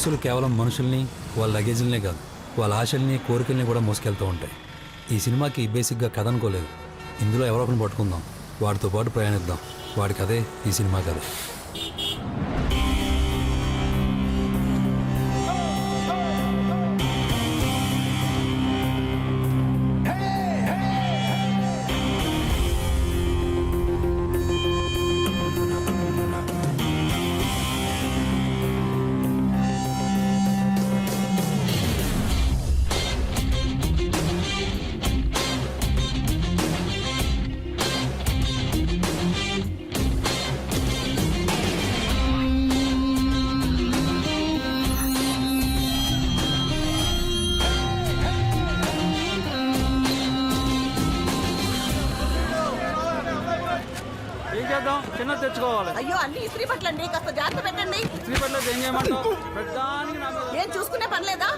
బస్సులు కేవలం మనుషుల్ని, వాళ్ళ లగేజ్లనే కాదు, వాళ్ళ ఆశల్ని, కోరికల్ని కూడా మోసుకెళ్తూ ఉంటాయి. ఈ సినిమాకి బేసిక్గా కథ అనుకోలేదు. ఇందులో ఎవరో ఒకరిని పట్టుకుందాం, వాడితో పాటు ప్రయాణిద్దాం. వాడి కథే ఈ సినిమా కథ. చిన్న తెచ్చుకోవాలి. అయ్యో అన్ని ఇస్త్రీ పట్లండి, కాస్త జాగ్రత్త పెట్టండి. ఇస్త్రీ పట్ల ఏం చేయమంటావు? ఏం చూసుకునే పని లేదా?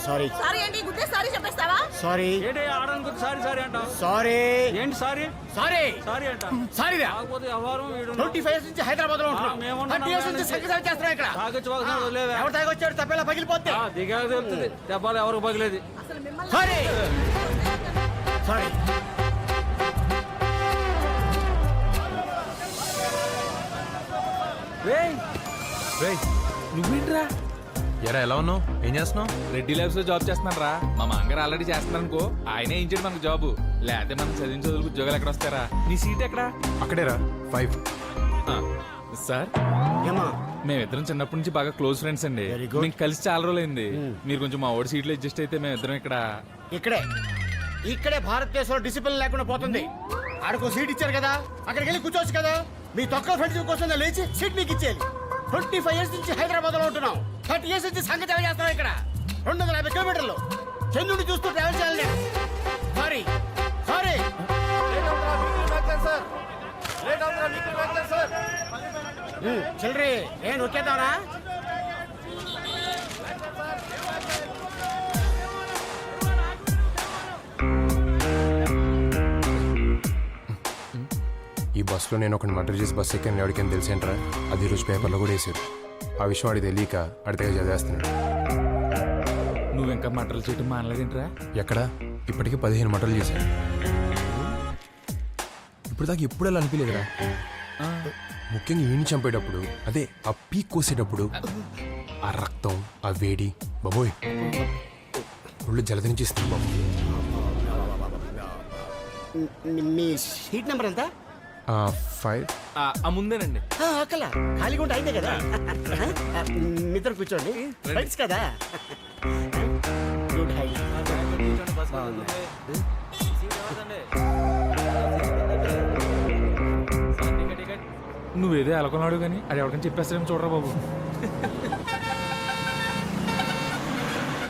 సారీ సారీ అండి, గుద్దే సారీ చెప్పేస్తావా? సారీ ఏంటి ఆడడానికి సారీ సారీ అంటావు? సారీ ఏంటి సారీ సారీ సారీ అంట? సారీ కాకపోతే వ్యవహారం 25 years నుంచి హైదరాబాద్ లో ఉంటున్నాం. 30 years నుంచి సంగతి చేస్తున్నాం ఇక్కడ. ఎవరు తాగొచ్చాడు తప్పేలా పగిలిపోతే దిగాక తెలుస్తుంది. దెబ్బలు ఎవరికి పగిలేదు. అసలు మిమ్మల్ని సారీ సారీ నువ్వేంట్రా? ఎరా ఎలా ఉన్నావు? ఏం చేస్తున్నావు? రెడ్డి ల్యాబ్స్ లో జాబ్ చేస్తున్నాను రా. మా మాంగారు ఆల్రెడీ చేస్తున్నారు అనుకో, ఆయనే ఇచ్చాడు మనకు జాబ్. లేకపోతే మనం చదివిన చదువులకు ఉద్యోగాలు ఎక్కడ వస్తారా? నీ సీట్ ఎక్కడా? అక్కడేరా 5. సార్, ఏమా మేమిద్దరం చిన్నప్పటి నుంచి బాగా క్లోజ్ ఫ్రెండ్స్ అండి. Very good. మేము కలిసి చాలా రోజులైంది. మీరు కొంచెం మా ఓడి సీట్లో అడ్జస్ట్ అయితే మేమిద్దరం ఇక్కడ. ఇక్కడే భారతదేశంలో డిసిప్లిన్ లేకుండా పోతుంది. ఆడకో సీట్ ఇచ్చారు కదా, అక్కడికి వెళ్ళి కూర్చోవచ్చు కదా. మీ తొక్క ఫ్రెండ్స్ కోసం లేచి సీట్ మీకు ఇచ్చేయాలి. 25 years నుంచి హైదరాబాద్ లో ఉంటున్నాం. 30 years నుంచి సంగతి చేస్తున్నాం ఇక్కడ. 250 kilometers చంద్రుడిని చూస్తూ ట్రావెల్ చేయాలి నేను. సారీ సారీ చిల్లరి నేను ఒకేదానా? ఈ బస్సులో నేను ఒకటి మర్డర్ చేసి బస్సు ఎక్కాను. ఎవరికైనా తెలిసేంట్రా? అది ఈరోజు పేపర్లో కూడా వేసారు. ఆ విషయం వాడికి తెలియక అడితే చదివేస్తున్నాడు. నువ్వు ఇంకా మటర్లు చేయటం మానలేదేంట్రా? ఎక్కడ? ఇప్పటికీ 15 మర్డర్లు చేశాడు. ఇప్పుడు దాకా ఎప్పుడు అలా అనిపించలేదురా. ముఖ్యంగా ఈయన్ని చంపేటప్పుడు, అదే ఆ పీక్ కోసేటప్పుడు ఆ రక్తం, ఆ వేడి, బాబోయ్ ఒళ్ళు జలదరించేస్తుంది బాబు. మీ సీట్ నెంబర్ ఎంత? 5. ఆ ముందేనండి. అక్కల ఖాళీగా ఉంటే అయితే కదా. మిత్ర కూర్చోండి, ఫ్రెండ్స్ కదా. Good high. నువ్వేదో ఎలకొన్నాడు కానీ అది ఎవరికైనా చెప్పేస్తారేమో చూడరా బాబు.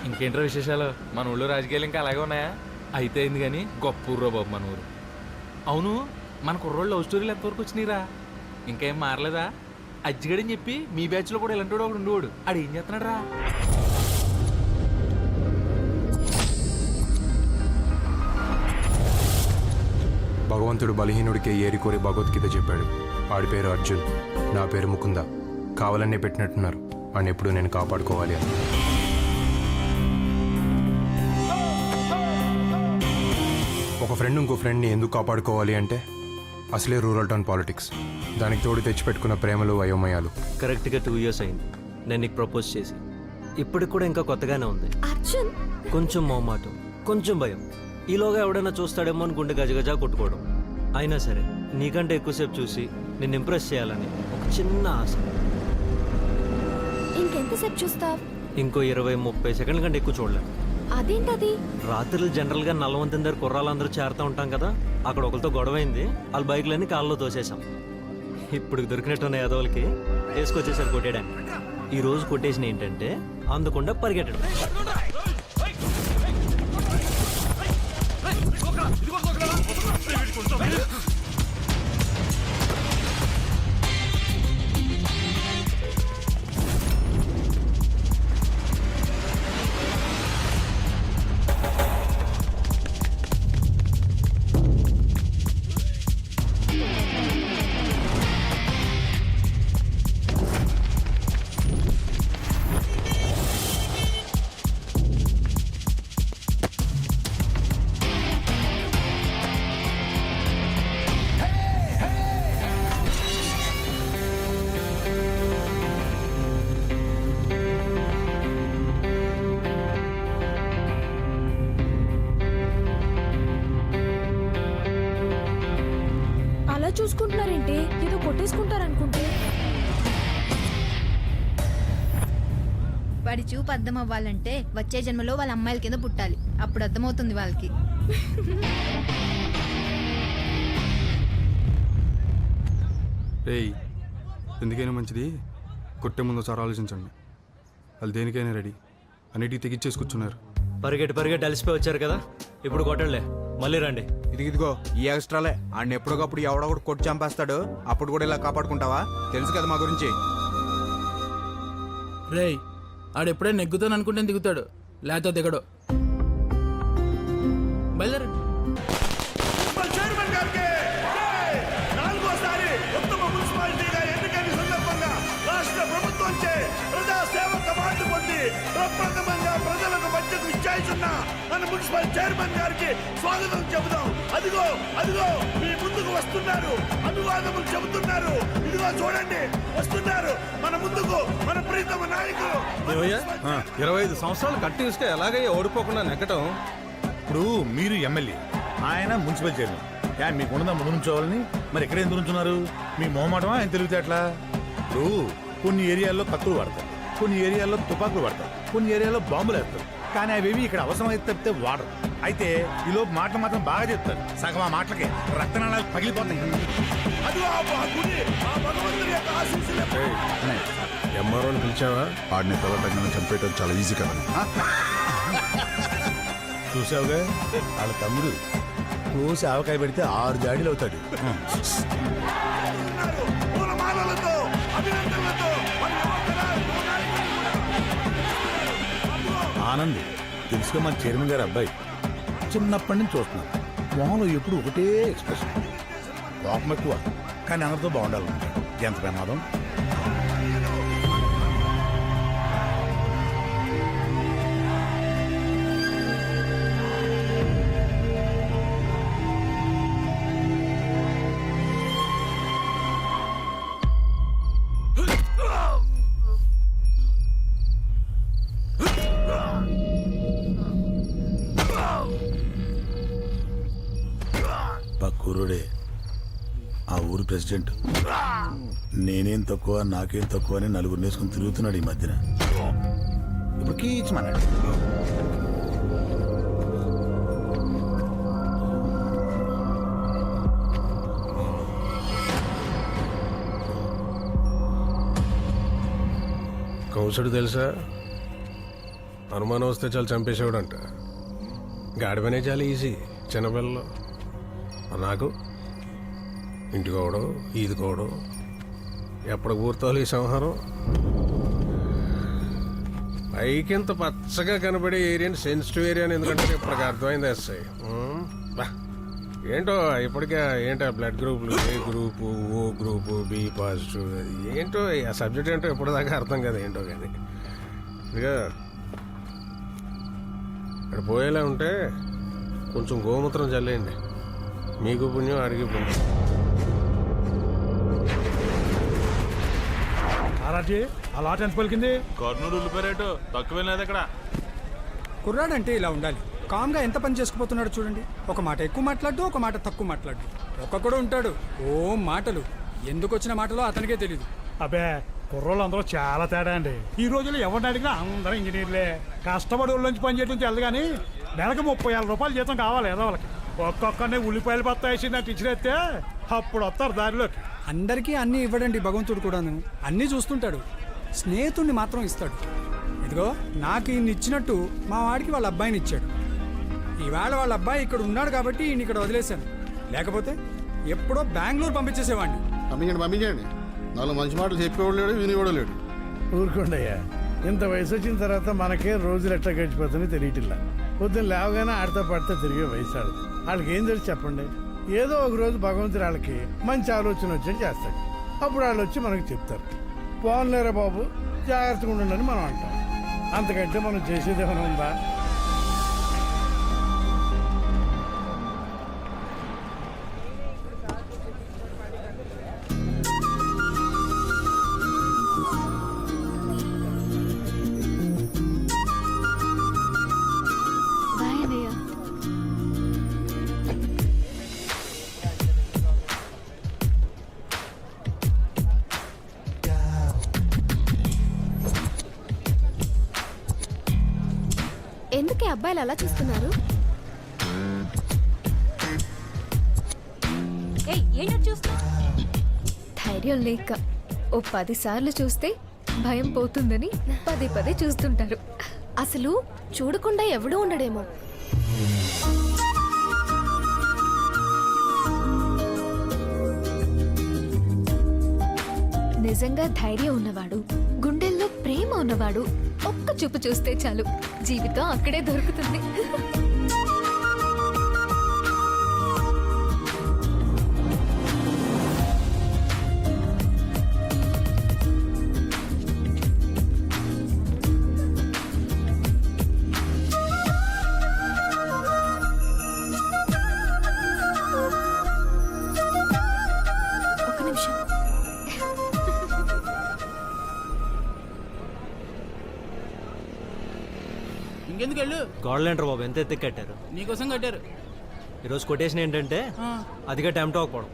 ఇంకేంట్రా విశేషాలు? మన ఊళ్ళో రాజకీయాలు ఇంకా అలాగే ఉన్నాయా? అయితే అయింది కానీ గొప్ప ఊర్రా బాబు మన ఊరు. అవును, మన కుర్రోళ్ళు లవ్ స్టోరీలు ఎంతవరకు వచ్చినాయిరా? ఇంకేం మారలేదా? అజ్జిగడని చెప్పి మీ బ్యాచ్లో కూడా ఇలాంటి ఒకడు ఉండేవాడు. ఆడు ఏం చేస్తున్నాడు రా? భగవంతుడు బలహీనుడికే ఏరి కోరి భగవద్గీత చెప్పాడు. వాడి పేరు అర్జున్, నా పేరు ముకుంద. కావాలనే పెట్టినట్టున్నారు. వాడిని ఎప్పుడు నేను కాపాడుకోవాలి అని. ఒక ఫ్రెండ్ ఇంకో ఫ్రెండ్ని ఎందుకు కాపాడుకోవాలి అంటే అసలే రూరల్ టౌన్ పాలిటిక్స్. దానికి తోడు తెచ్చిపెట్టుకున్న ప్రేమలు, అయోమయాలు. కరెక్ట్గా 2 years అయింది నేను నీకు ప్రపోజ్ చేసి. ఇప్పటికి కూడా ఇంకా కొత్తగానే ఉంది. అర్జున్ కొంచెం మొహమాటం, కొంచెం భయం. ఈలోగా ఎవడైనా చూస్తాడేమో అని గుండె గజగజా కొట్టుకోవడం. అయినా సరే నీకంటే ఎక్కువసేపు చూసి నిన్ను ఇంప్రెస్ చేయాలని ఒక చిన్న ఆశ. ఇంకెంతసేపు చూస్తావు? ఇంకో 20-30 సెకండ్ల కంటే ఎక్కువ చూడలేను. అదేంటది? రాత్రులు జనరల్గా నల్లవంతిన దగ్గర కుర్రాళ్ళందరూ చేరుతూ ఉంటాం కదా. అక్కడ ఒకరితో గొడవైంది. వాళ్ళ బైక్లన్నీ కాళ్ళలో తోసేసాం. ఇప్పుడు దొరికినట్టున్న యాదవులకి వేసుకొచ్చేసారు కొట్టేయడానికి. ఈ రోజు కొట్టేసిన ఏంటంటే అందకుండా పరిగెట్టడం. చేసుకుంటారనుకుంటే. వాడి చూపు అర్థం అవ్వాలంటే వచ్చే జన్మలో వాళ్ళ అమ్మాయిల కింద పుట్టాలి. అప్పుడు అర్థమవుతుంది వాళ్ళకి. రేయ్, ఎందుకైనా మంచిది కొట్టే ముందు ఒకసారి ఆలోచించండి. వాళ్ళు దేనికైనా రెడీ, అన్నిటికీ తెగిచ్చేసి కూర్చున్నారు. పరిగెట్టి అలసిపోయి వచ్చారు కదా, ఇప్పుడు కొట్టండి, మళ్ళీ రండి. ఇదిగో ఈ ఎక్స్ట్రాలే ఆడిని ఎప్పటికప్పుడు ఎవడొకటి కొట్టి చంపేస్తాడు. అప్పుడు కూడా ఇలా కాపాడుకుంటావా? తెలుసు కదా మా గురించి. రేయ్ ఆడెప్పుడే నెగ్గుతాను అనుకుంటే దిగుతాడు, లేకపోతే దిగడు. బయలుదేరండి. నాలుగోసారి ఉత్తమ మున్సిపాలిటీగా ఎన్నికైన సందర్భంగా రాష్ట్ర ప్రభుత్వంచే ప్రజా సేవకు అవార్డు పొంది ప్రప్రథమంగా ప్రజలకు మధ్యకు ఇచ్చాయిస్తున్న మన మున్సిపల్ చైర్మన్ గారికి స్వాగతం చెబుదాం. అదిగో అదిగో మీ ముందుకు వస్తున్నారు, అభివాదములు చెబుతున్నారు. ఇదిగో చూడండి, వస్తున్నారు మన ముందుకు మన ప్రీతమ నాయకులు. 25 సంవత్సరాలు కంటిన్యూస్ గా ఎలాగయ్యా ఓడిపోకుండా నెగ్గటం. ఇప్పుడు మీరు ఎమ్మెల్యే, ఆయన మున్సిపల్ చైర్మన్. మీకు ఉన్నదా ముందు నుంచోవాలని? మరి ఎక్కడ ఎందుకు నుంచున్నారు? మీ మొహమాటమా ఆయన తెలివితేటలా? ఇప్పుడు కొన్ని ఏరియాల్లో కత్తులు వాడతారు, కొన్ని ఏరియాల్లో తుపాకులు వాడతారు, కొన్ని ఏరియాల్లో బాంబులు వేస్తారు. కానీ అవేవి ఇక్కడ అవసరమైతే తప్పితే వాడరు. అయితే ఈలోపు మాటలు మాత్రం బాగా చెప్తారు. సగం ఆ మాటలకి రక్తనాళాలు పగిలిపోతాయి. ఎంఆర్ఓని పిలిచావా? ఆడిని తగ్గ చంపేయటం చాలా ఈజీ కదా. చూసావుగా వాళ్ళ తమ్ముడు కోసి ఆవకాయ పెడితే 6 జాడీలు అవుతాడు. ఆనంద్ తెలుసుగా మన చైర్మన్ గారి అబ్బాయి. చిన్నప్పటి నుంచి చూస్తున్నాను, మొహంలో ఎప్పుడు ఒకటే ఎక్స్ప్రెషన్. కోపం ఎక్కువ, కానీ అందరితో బాగుండాలనుకుంటాడు. ఎంత ప్రమాదం. పక్కూరుడే ఆ ఊరు ప్రెసిడెంట్. నేనేం తక్కువ నాకేం తక్కువ అని నలుగురు నేసుకుని తిరుగుతున్నాడు ఈ మధ్యన. ఇప్పుడు కీచమన్నాడు. కౌసుడు తెలుసా? అనుమానం వస్తే చాలా చంపేసేవాడంట. గాడిపనే చాలా ఈజీ చిన్నపిల్లలు. నాకు ఇంటికోవడం ఈదుకోవడం ఎప్పుడు పూర్తోవాలి ఈ సంహారం. పైకి ఇంత పచ్చగా కనబడే ఏరియాని సెన్సిటివ్ ఏరియా అని ఎందుకంటే ఇప్పటికి అర్థమైంది ఎస్ఐ. బా ఏంటో ఇప్పటికే ఏంటో బ్లడ్ గ్రూపులు, A group, O group, B positive, ఏంటో ఆ సబ్జెక్ట్ ఏంటో ఇప్పటిదాకా అర్థం కదా ఏంటో. కానీ ఇదిగా ఇక్కడ పోయేలా ఉంటే కొంచెం గోమూత్రం చల్లేయండి. మీకు పుణ్యం, అడిగి పుణ్యం. అలా ఎంత పలికింది? కర్నూలు ఉల్లిపాయరేటు తక్కువ లేదు అక్కడ. కుర్రాడంటే ఇలా ఉండాలి. కామ్గా ఎంత పని చేసుకుపోతున్నాడు చూడండి. ఒక మాట ఎక్కువ మాట్లాడు, ఒక మాట తక్కువ మాట్లాడు. ఒక్కొక్కడు ఉంటాడు ఓ మాటలు. ఎందుకు వచ్చిన మాటలో అతనికే తెలీదు. అబ్బే కుర్రోళ్ళు అందరూ చాలా తేడా అండి. ఈ రోజుల్లో ఎవరిని అడిగినా అందరూ ఇంజనీర్లే. కష్టపడి ఊళ్ళోంచి పని చేయడం తెలదు, కానీ నెలకు 30,000 రూపాయలు జీతం కావాలి ఏదో వాళ్ళకి. ఒక్కొక్కరిని ఉల్లిపాయలు బత్తాయి నాకు ఇచ్చినట్టే అప్పుడు వస్తారు దారిలోకి. అందరికీ అన్నీ ఇవ్వడండి భగవంతుడు కూడాను. అన్నీ చూస్తుంటాడు, స్నేహితుడిని మాత్రం ఇస్తాడు. ఇదిగో నాకు ఈయన ఇచ్చినట్టు మా వాడికి వాళ్ళ అబ్బాయిని ఇచ్చాడు. ఈవేళ వాళ్ళ అబ్బాయి ఇక్కడ ఉన్నాడు కాబట్టి ఈయన ఇక్కడ వదిలేశాను. లేకపోతే ఎప్పుడో బెంగళూరు పంపించేసేవాడిని. పంపించండి. 4 మంచి మాటలు చెప్పేవాడు లేడు, వినేవాడు లేడు. ఊరుకోండయ్యా, ఇంత వయసు వచ్చిన తర్వాత మనకే రోజులు ఎట్లా గడిచిపోతుందో తెలియటిల్లా. పొద్దున్న లేవగానే ఆడితో పడితే తిరిగే వయసు ఆడదు. వాళ్ళకి ఏం తెలిసి చెప్పండి. ఏదో ఒక రోజు భగవంతుడు వాళ్ళకి మంచి ఆలోచన వచ్చేది చేస్తాడు. అప్పుడు వాళ్ళు వచ్చి మనకు చెప్తారు, పోన్లేరా బాబు జాగ్రత్తగా ఉండండి మనం అంటాం. అంతకంటే మనం చేసేది ఏమైనా ఉందా? బాయ్ అన్నయ్య. ఎందుకే అబ్బాయిలు అలా చూస్తున్నారు? ధైర్యం లేక ఓ 10 సార్లు చూస్తే భయం పోతుందని పదే చూస్తుంటారు. అసలు చూడకుండా ఎవడూ ఉండడేమో. నిజంగా ధైర్యం ఉన్నవాడు, గుండెల్లో ప్రేమ ఉన్నవాడు ఒక్క చూపు చూస్తే చాలు, జీవితం అక్కడే దొరుకుతుంది. ఒక్క నిమిషం. ఇంకెందుకు వెళ్ళు, గోడలేంటారు బాబు, ఎంత ఎత్తి కట్టారు. నీకోసం కట్టారు. ఈరోజు కొటేషన్ ఏంటంటే అదిగా టైంతో అవ్వకపోవడం.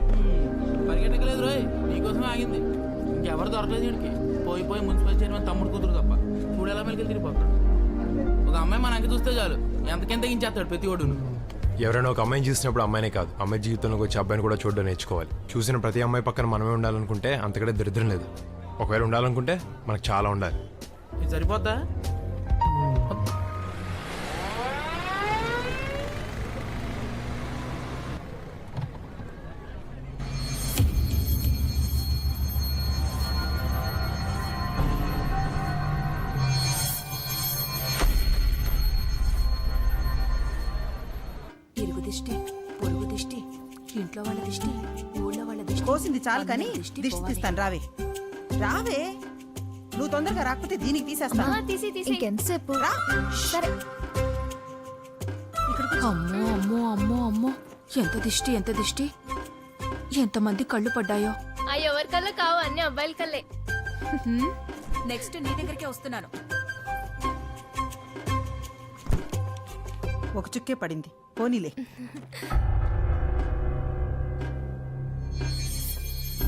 పరిగెట్టకలేదు రోయ్, నీకోసం ఆగింది. ఇంకెవరు దొరకలేదు వీడికి. పోయి మున్సిపల్ చైర్మన్ తమ్ముడు కూతురు తప్ప చూడేలా మెలికి తిరిగిపోతాడు. ఒక అమ్మాయి మన అంక చూస్తే చాలు ఎంతకెంత తగ్గించేస్తాడు ప్రతి ఒడును. ఎవరైనా ఒక అమ్మాయిని చూసినప్పుడు అమ్మాయినే కాదు, అమ్మాయి జీవితంలోకి వచ్చి అబ్బాయిని కూడా చూడడం నేర్చుకోవాలి. చూసిన ప్రతి అమ్మాయి పక్కన మనమే ఉండాలనుకుంటే అంతకంటే దరిద్రం లేదు. ఒకవేళ ఉండాలనుకుంటే మనకు చాలా ఉండాలి. ఇది సరిపోద్దా? ఇరుగు దిష్టి, పొరుగు దిష్టి, ఇంట్లో వాళ్ళ దిష్టి, ఊళ్ళో వాళ్ళ దిష్టి. కోసింది చాలు కానీ దిష్టి తీస్తాను. రావే రావే, నువ్వు తొందరగా రాకపోతే దీనికి తీసేస్తాను. ఇంకెంతసేపు? సరే. అమ్మో అమ్మో అమ్మో అమ్మో, ఎంత దిష్టి, ఎంతమంది కళ్ళు పడ్డాయో. ఎవరి కల్లా కావు, అన్ని అబ్బాయిల కల్లే. నెక్స్ట్ నీ దగ్గరికే వస్తున్నాను. ఒక చుక్కే పడింది, పోనీలే.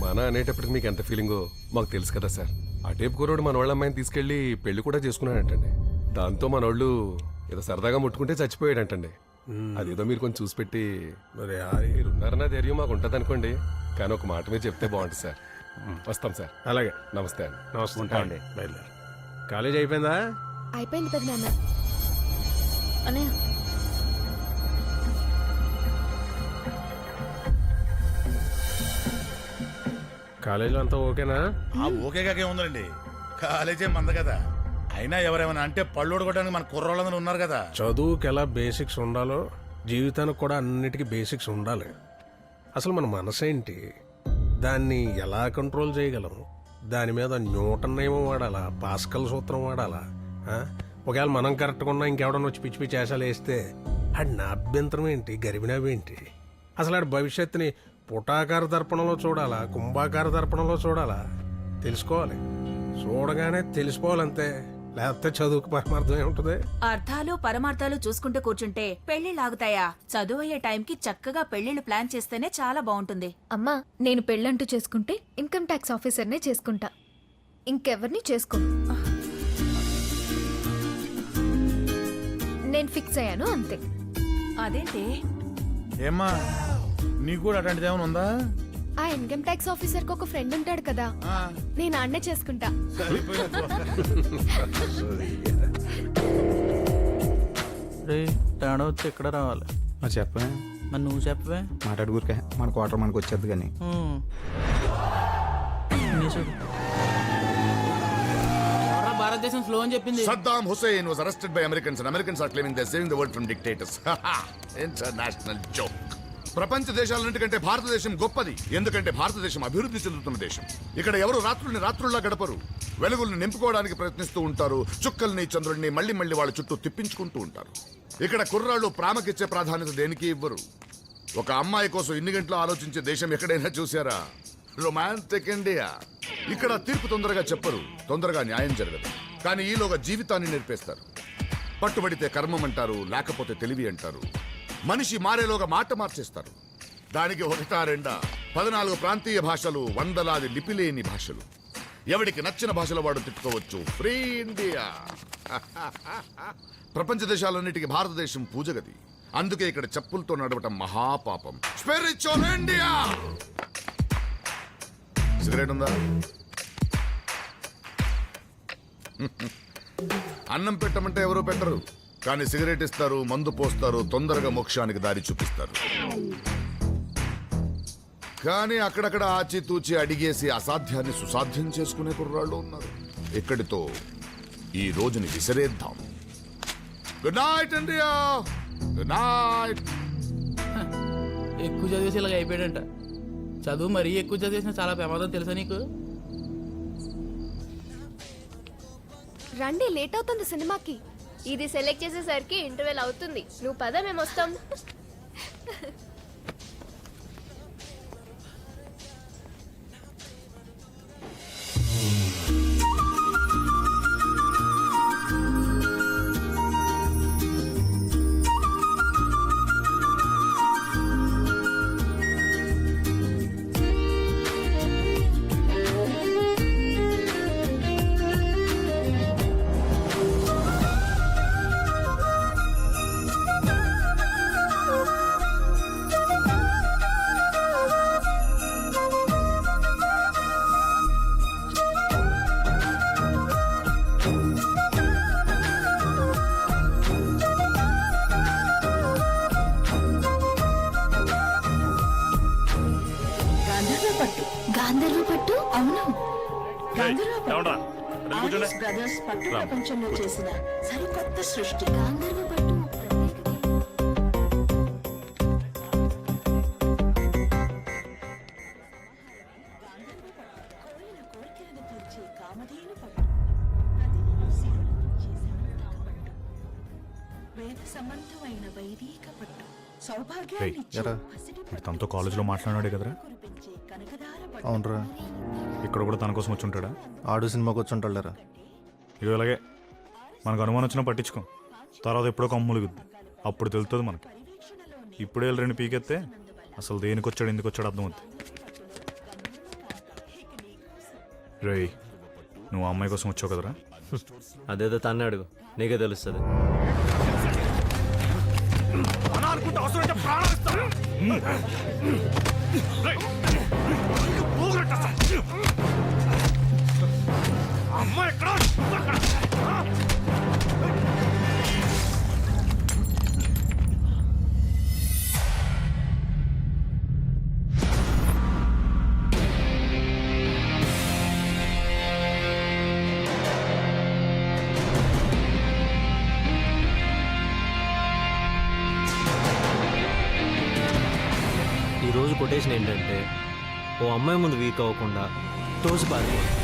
మన అనేటప్పటికి మీకు ఎంత ఫీలింగో మాకు తెలుసు కదా సార్. ఆ టేపు కుర్రోడు మన వాళ్ళ అమ్మాయిని తీసుకెళ్లి పెళ్లి కూడా చేసుకున్నాడంటండి. దాంతో మన వాళ్ళు ఏదో సరదాగా ముట్టుకుంటే చచ్చిపోయాడంటండి. అదేదో మీరు కొంచెం చూసి పెట్టి మరి ఉన్నారన్న ధైర్యం మాకు ఉంటుంది అనుకోండి. కానీ ఒక మాట మీద చెప్తే బాగుంటుంది సార్. వస్తాం సార్. అలాగే, నమస్తే అండి. నమస్తే అండి. బయలుదేరు. కాలేజ్ అయిపోయిందా? అయిపోయింది పెద్దనాన్న. అన్నయ్య, కాలేజీలో అంతా ఓకేనా? ఓకేగాకే ఉందండి, కాలేజీ మంద కదా. అయినా ఎవరేమైనా అంటే పళ్ళు ఉడగడానికి మన కుర్రోళ్ళందరూ ఉన్నారు కదా. చదువుకి ఎలా బేసిక్స్ ఉండాలో జీవితానికి కూడా అన్నిటికీ బేసిక్స్ ఉండాలి. అసలు మన మనసు ఏంటి, దాన్ని ఎలా కంట్రోల్ చేయగలం, దాని మీద న్యూటన్ నియమం వాడాలా, పాస్కల్ సూత్రం వాడాలా? ఒకవేళ మనం కరెక్ట్గా ఉన్నా ఇంకెవడన్నా వచ్చి పిచ్చి పిచ్చి వేషాలు వేస్తే ఆడి నా అభ్యంతరం ఏంటి, గరిబినాబేంటి? అసలు ఆడి భవిష్యత్తుని పుటాకార దర్పణంలో చూడాలా, కుంభాకార దర్పణంలో చూడాలా? తెలుసుకోవాలి. చూడగానే తెలిసిపోవాలంతే, లేకపోతే చదువుకు పరమార్థం ఏముంటుంది? అర్థాలు పరమార్థాలు చూసుకుంటూ కూర్చుంటే పెళ్లిళ్ళు ఆగుతాయా? చదువు అయ్యే టైంకి చక్కగా పెళ్లిళ్ళు ప్లాన్ చేస్తేనే చాలా బాగుంటుంది. అమ్మా, నేను పెళ్ళంటూ చేసుకుంటే ఇన్కమ్ ట్యాక్స్ ఆఫీసర్నే చేసుకుంటా, ఇంకెవరిని చేసుకోను. నేను ఫిక్స్ అయ్యాను అంతే. అదేంటి? ఏమ్మా, నీకు కూడా అట్లాంటిది ఏమైనా ఉందా? ఆ ఇన్కమ్ ట్యాక్స్ ఆఫీసర్ కి ఒక ఫ్రెండ్ ఉంటాడు కదా, నేను అన్నే చేసుకుంటా. తేడా వచ్చి ఎక్కడ రావాలి? చెప్పే, మరి నువ్వు చెప్పవే. మాట్లాడుకురికే మన క్వార్టర్ మనకు వచ్చేది కానీ. భారతదేశం స్లో అని చెప్పింది. Saddam Hussein was arrested by Americans and Americans are claiming they're saving the world from dictators. International joke. ప్రపంచ దేశాలన్నిటికంటే భారతదేశం గొప్పది. ఎందుకంటే భారతదేశం అభివృద్ధి చెందుతున్న దేశం. ఇక్కడ ఎవరు రాత్రుల్ని రాత్రుల్లా గడపరు. వెలుగుల్ని నింపుకోవడానికి ప్రయత్నిస్తూ ఉంటారు. చుక్కల్ని చంద్రుల్ని మళ్ళీ మళ్ళీ వాళ్ళ చుట్టూ తిప్పించుకుంటూ ఉంటారు. ఇక్కడ కుర్రాళ్ళు ప్రేమకిచ్చే ప్రాధాన్యత దేనికి ఇవ్వరు. ఒక అమ్మాయి కోసం ఇన్ని గంటలు ఆలోచించే దేశం ఎక్కడైనా చూసారా? Romantic India. ఇక్కడ తీర్పు తొందరగా చెప్పరు, తొందరగా న్యాయం జరగదు. కానీ ఈలోగా జీవితాన్ని నేర్పేస్తారు. పట్టుబడితే కర్మం అంటారు, లేకపోతే తెలివి అంటారు. మనిషి మారేలోగా మాట మార్చేస్తారు. దానికి 1, 2, 14 ప్రాంతీయ భాషలు, వందలాది లిపిలేని భాషలు. ఎవడికి నచ్చిన భాషలో వాడు తిట్టుకోవచ్చు. Free India. ప్రపంచ దేశాలన్నిటికీ భారతదేశం పూజగది. అందుకే ఇక్కడ చెప్పులతో నడవటం మహాపాపం. Spiritual India. సిగరెట్ ఉందా? అన్నం పెట్టమంటే ఎవరూ పెట్టరు, కానీ సిగరెట్ ఇస్తారు, మందు పోస్తారు, తొందరగా మోక్షానికి దారి చూపిస్తారు. కానీ అక్కడక్కడ ఆచితూచి అడిగేసి అసాధ్యాన్ని సుసాధ్యం చేసుకునే కుర్రాళ్ళు ఉన్నారు. ఇక్కడితో ఈ రోజుని విసిరేద్దాం. Good night India. Good night. ఎక్కువ చదివేసి ఇలాగ అయిపోయాడంట. చదువు మరీ ఎక్కువ చదివేసిన చాలా ప్రమాదం తెలుసా నీకు? రండి, లేట్ అవుతుంది సినిమాకి. ఇది సెలెక్ట్ చేసేసరికి ఇంటర్వెల్ అవుతుంది. నువ్వు పద, మేము వస్తాం. గాంధర్వ పట్టు? అవును, బ్రదర్స్ పట్టు ప్రపంచంలో చేసిన సరికొత్త సృష్టి గాంధర్వ పట్టు. వేద సంబంధమైన వైదిక పట్టు సౌభాగ్యాన్ని తనతో కాలేజీలో మాట్లాడాడే కదరా? అవునరా. ఇక్కడ కూడా తన కోసం వచ్చి ఉంటాడా? ఆడు సినిమాకి వచ్చి ఉంటాడరా. ఇది అలాగే మనకు అనుమానం వచ్చినా పట్టించుకో. తర్వాత ఎప్పుడో కమ్ములుగుద్ది, అప్పుడు తెలుస్తుంది మనకి. ఇప్పుడే రెండు పీకెత్తే అసలు దేనికి వచ్చాడు, ఎందుకు వచ్చాడు అర్థమవుతుంది. రేయ్, నువ్వు ఆ అమ్మాయి కోసం వచ్చావు కదరా? అదేదో తన్నే అడుగు, నీకే తెలుస్తుంది. ఈరోజు కొటేషన్ ఏంటంటే, ఓ అమ్మాయి ముందు వీక్ అవ్వకుండా తోసి పారిపోవాలి.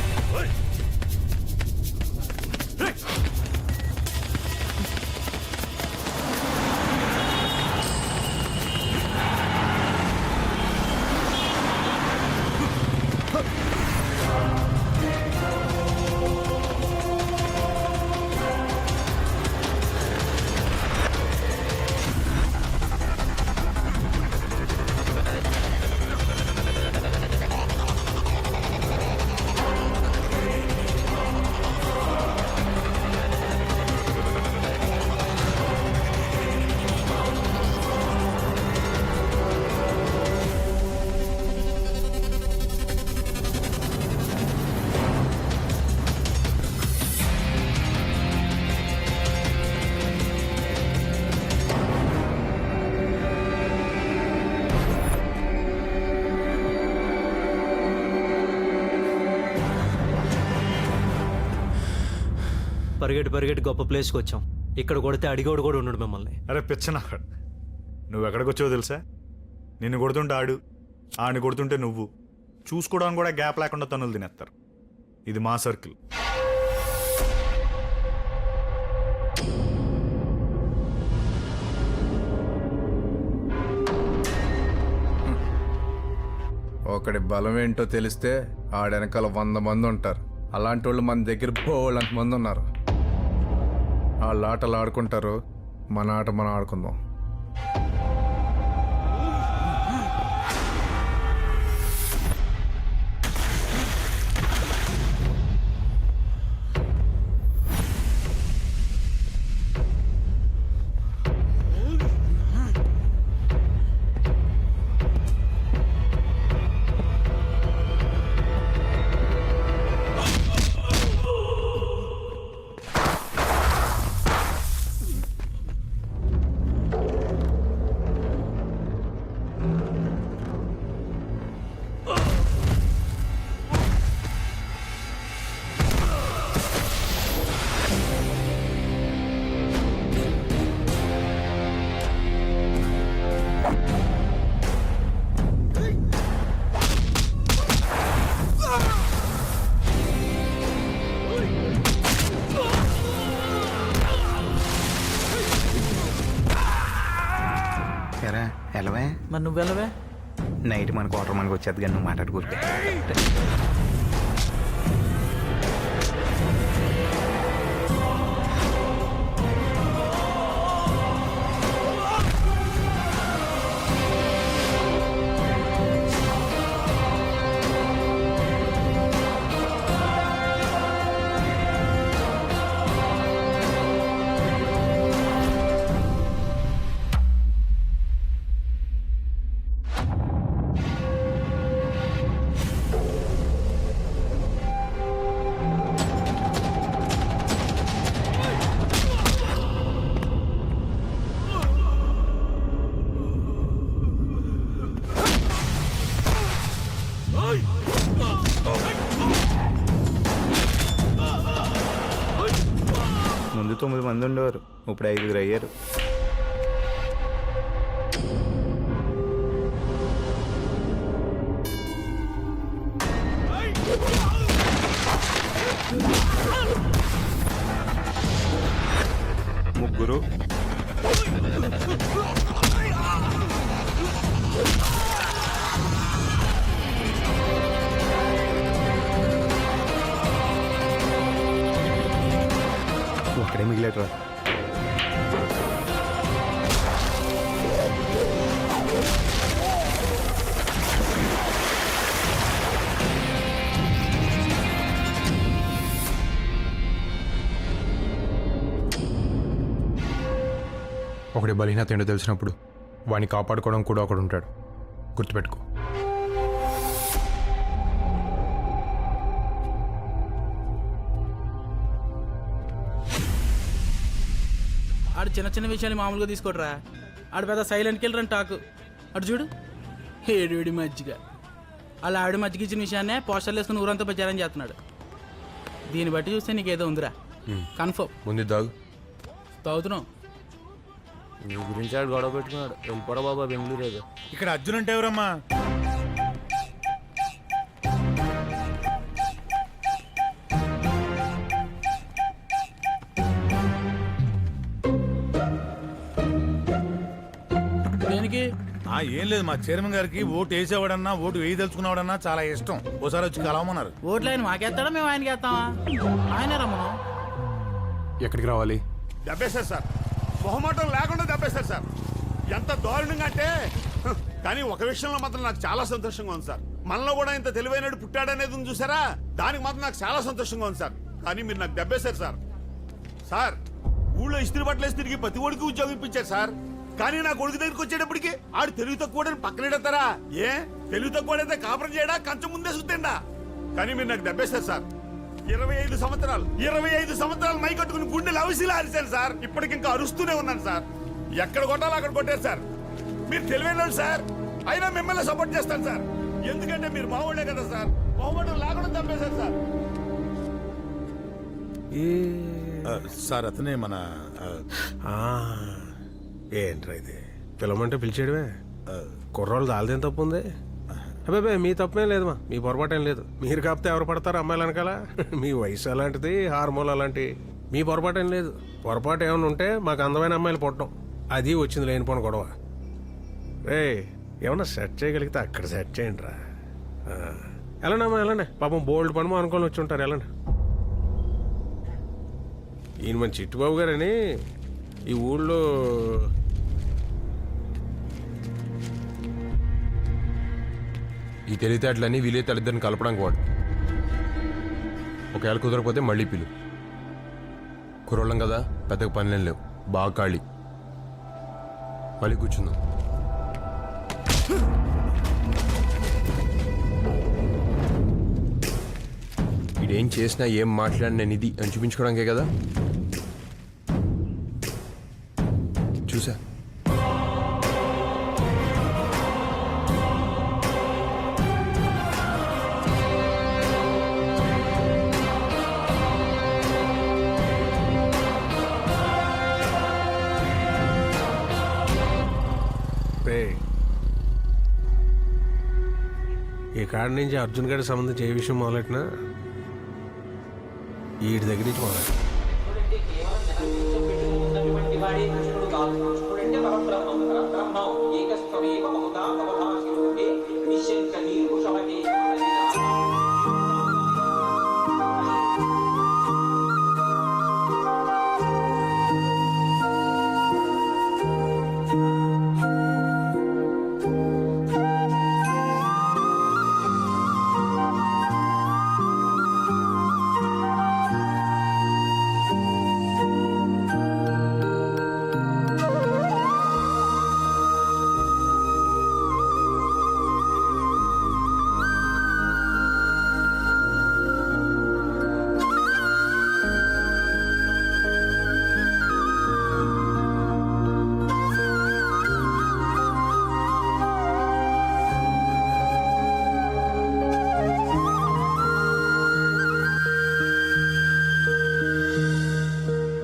పరిగెట్టి గొప్ప ప్లేస్కి వచ్చాం. ఇక్కడ కొడితే అడిగోడు కూడా ఉన్నాడు మిమ్మల్ని. అరే పిచ్చన, నువ్వు ఎక్కడికి వచ్చావో తెలుసా? నిన్ను కొడుతుంటే ఆడు, ఆడిని కొడుతుంటే నువ్వు, చూసుకోవడానికి కూడా గ్యాప్ లేకుండా తన్నులు తినేస్తారు. ఇది మా సర్కిల్. ఒకడి బలం ఏంటో తెలిస్తే ఆడెనకాల 100 మంది ఉంటారు. అలాంటి వాళ్ళు మన దగ్గర పోవాళ్ళంత మంది ఉన్నారు. వాళ్ళ ఆటలు ఆడుకుంటారు, మన ఆట మనం ఆడుకుందాం. మరి నువ్వు వెళ్ళవే? నైట్ మన క్వార్టర్ మనకు వచ్చేది కానీ నువ్వు మాట్లాడుకుంటే ముందు 9 మంది ఉండేవారు, ఇప్పుడు 5 అయ్యారు. ముగ్గురు ఒక్కడే మిగిలేటరా. ఒకటి బలహీనత ఏంటో తెలిసినప్పుడు వాడిని కాపాడుకోవడం కూడా ఒకడు ఉంటాడు, గుర్తుపెట్టుకో. ఆడు చిన్న చిన్న విషయాలు మామూలుగా తీసుకోడరా. ఆడు పెద్ద సైలెంట్ కిల్లర్ అని టాకు. అటు చూడు, ఏడుడి మజ్జిగ. అలా ఆవిడ మజ్జిగ ఇచ్చిన విషయాన్నే పోస్టర్లు వేసుకుని ఊరంతా ప్రచారం చేస్తున్నాడు. దీన్ని బట్టి చూస్తే నీకేదో ఉందిరా, కన్ఫర్మ్. ముందు దాగు. తాగుతున్నావు. నీ గురించి ఆడు గొడవ పెట్టుకున్నాడు. వెళ్ళిపోరా బాబా బెంగళూరు ఏదో. ఇక్కడ అర్జున్ అంటే ఎవరమ్మా? దేనికి? ఏం లేదు, మా చైర్మన్ గారికి ఓటు వేసేవాడన్నా ఓటు వేయదలుచుకున్నావాడన్నా చాలా ఇష్టం. ఓసారి వచ్చి కలవమన్నారు. ఓట్లు ఆయన మాకేస్తాడా, మేము ఆయనకి వేస్తామా? ఆయనే రమ్మను. ఎక్కడికి రావాలి? దెబ్బేశారు సార్, మొహమాటం లేకుండా దెబ్బేశారు సార్. ఎంత దారుణంగా అంటే కానీ ఒక విషయంలో మాత్రం నాకు చాలా సంతోషంగా ఉంది సార్. మనలో కూడా ఇంత తెలివైనడు పుట్టాడనేది ఉంది చూసారా, దానికి మాత్రం నాకు చాలా సంతోషంగా ఉంది సార్. కానీ మీరు నాకు దెబ్బేశారు సార్. సార్, ఊళ్ళో ఇస్త్రీ బట్టలేసి తిరిగి ప్రతి ఒడికి ఉద్యోగం ఇప్పించారు సార్. కానీ నా కొడుకు దగ్గరికి వచ్చేటప్పటికి ఆడు తెలివి తక్కువ పక్కనెడతారా? ఏ తెలివి తక్కువడైతే కాపురం చేయడా, కంచం ముందే సుత్తండా? కానీ మీరు నాకు దెబ్బేశారు సార్. 25 సంవత్సరాలు మై కట్టుకుని గుండెలు అవిసిలా అరిశారు సార్. ఇప్పటికింకా అరుస్తూనే ఉన్నాను సార్. ఎక్కడ కొట్టాలో అక్కడ కొట్టారు సార్. మీరు తెలివైన సార్, అయినా మిమ్మల్ని సపోర్ట్ చేస్తాను సార్. ఎందుకంటే మీరు మావాళ్లే కదా సార్. మొహమాటం లేకుండా దెబ్బేశారు సార్. సార్ అతనే మన ఏంట్రా ఇది? పిలవమంటే పిలిచేయడమే. కుర్రోళ్ళు దాల్దేం తప్పు ఉంది? అబ్బాయి మీ తప్పేం లేదమ్మా, మీ పొరపాటేం లేదు. మీరు కాకపోతే ఎవరు పడతారు అమ్మాయిలు వెనకాల? మీ వయసు అలాంటిది, హార్మోన్ అలాంటి. మీ పొరపాటేం లేదు. పొరపాటు ఏమైనా ఉంటే మాకు అందమైన అమ్మాయిలు పుట్టడం, అది వచ్చింది లేనిపోను గొడవ. రే ఏమన్నా సెట్ చేయగలిగితే అక్కడ సెట్ చేయండి రా. వెళ్ళండి అమ్మా, వెళ్ళండి. పాపం బోల్డ్ పని అనుకొని వచ్చి ఉంటారు, వెళ్ళండి. ఈయన మన చిట్టుబాబు గారని ఈ ఊళ్ళో ఈ తెలివితేటలన్నీ వీలే తల్లిదండ్రుని కలపడానికి వాడు. ఒకవేళ కుదరకపోతే మళ్ళీ పిలు. కుర్రోళ్ళం కదా, పెద్దగా పనులేం లేవు, బాగా ఖాళీ. మళ్ళీ కూర్చుందాం. ఇదేం చేసినా ఏం మాట్లాడినా నిధి అని చూపించుకోవడానికే కదా. చూసా ఈ కాడి నుంచి అర్జున్ గారికి సంబంధించి ఏ విషయం మొదలెట్టినా వీడి దగ్గర నుంచి మొదలెట్టినా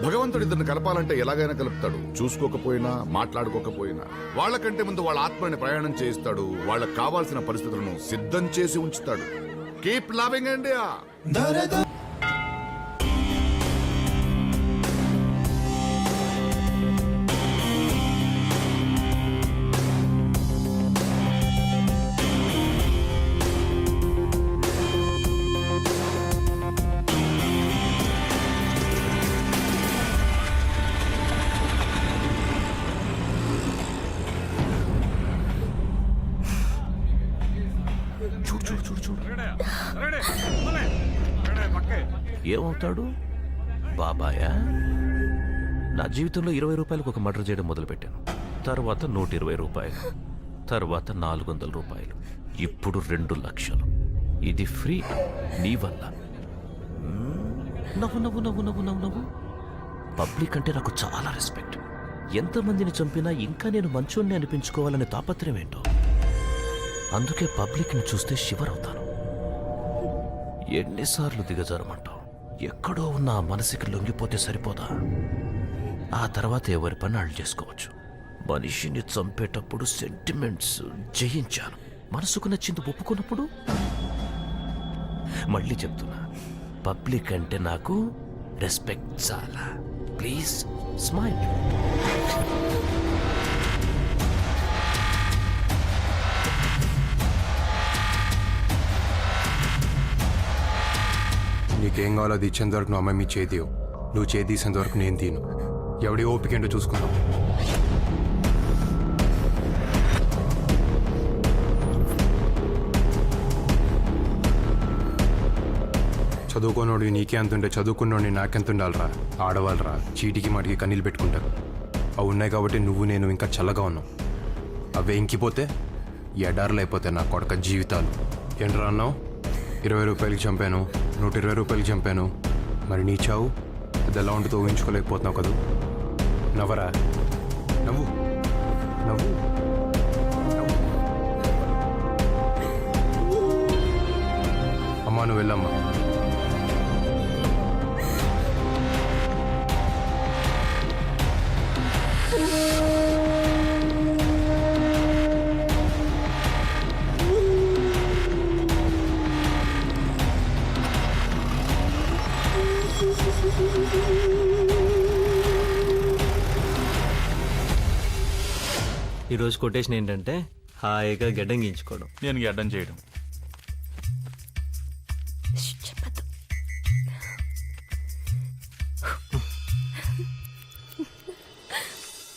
భగవంతుడు ఇద్దరిని కలపాలంటే ఎలాగైనా కలుపుతాడు. చూసుకోకపోయినా మాట్లాడుకోకపోయినా వాళ్ళకంటే ముందు వాళ్ళ ఆత్మని ప్రయాణం చేయిస్తాడు. వాళ్ళకి కావాల్సిన పరిస్థితులను సిద్ధం చేసి ఉంచుతాడు. Keep loving India. ఏమవుతాడు బాబాయా? నా జీవితంలో 20 రూపాయలకు ఒక మర్డర్ చేయడం మొదలుపెట్టాను. తర్వాత 120 రూపాయలు, తర్వాత 400 రూపాయలు, ఇప్పుడు 2 లక్షలు. ఇది ఫ్రీ నీ వల్ల. నవ్వు నవ్వు నవ్వు నవ్వు నవ్వు నవ్వు. పబ్లిక్ అంటే నాకు చాలా రెస్పెక్ట్. ఎంతమందిని చంపినా ఇంకా నేను మంచోన్ని అనిపించుకోవాలనే తాపత్రయం ఏంటో. అందుకే పబ్లిక్ని చూస్తే షివర్ అవుతాను. ఎన్నిసార్లు దిగజారమంటావు? ఎక్కడో ఉన్న ఆ మనసుకి లొంగిపోతే సరిపోదా? ఆ తర్వాత ఎవరి పని వాళ్ళు చేసుకోవచ్చు. మనిషిని చంపేటప్పుడు సెంటిమెంట్స్ జయించాను. మనసుకు నచ్చింది ఒప్పుకున్నప్పుడు మళ్ళీ చెప్తున్నా, పబ్లిక్ అంటే నాకు రెస్పెక్ట్ చాలా. Please smile. నీకేం కావాలో అది ఇచ్చేంత వరకు నువ్వు అమ్మాయి మీ చేతివు. నువ్వు చేతి తీసేంత వరకు నేను తీను. ఎవడి ఓపిక ఏంటో చూసుకుందాం. చదువుకోనోడు నీకే అంతుంటే చదువుకున్నోడిని నాకెంత ఉండాలరా? ఆడవాళ్ళరా చీటికి మాటికి కన్నీళ్ళు పెట్టుకుంటారు. అవి ఉన్నాయి కాబట్టి నువ్వు నేను ఇంకా చల్లగా ఉన్నావు. అవే ఇంకిపోతే ఎడారులు అయిపోతాయి నా కొడక జీవితాలు. ఏంట్రా అన్నావు? 20 రూపాయలకి చంపాను, 120 రూపాయలకి చంపాను. మరి నీ చావు అది ఎలా ఉంటుందో ఊహించుకోలేకపోతున్నావు కదా. నవ్వరా, నవ్వు నవ్వు. అమ్మా నువ్వు వెళ్ళమ్మా. ఈరోజు కొటేషన్ ఏంటంటే హాయిగా గడ్డం గీయించుకోవడం. నేను గడ్డం చేయడం.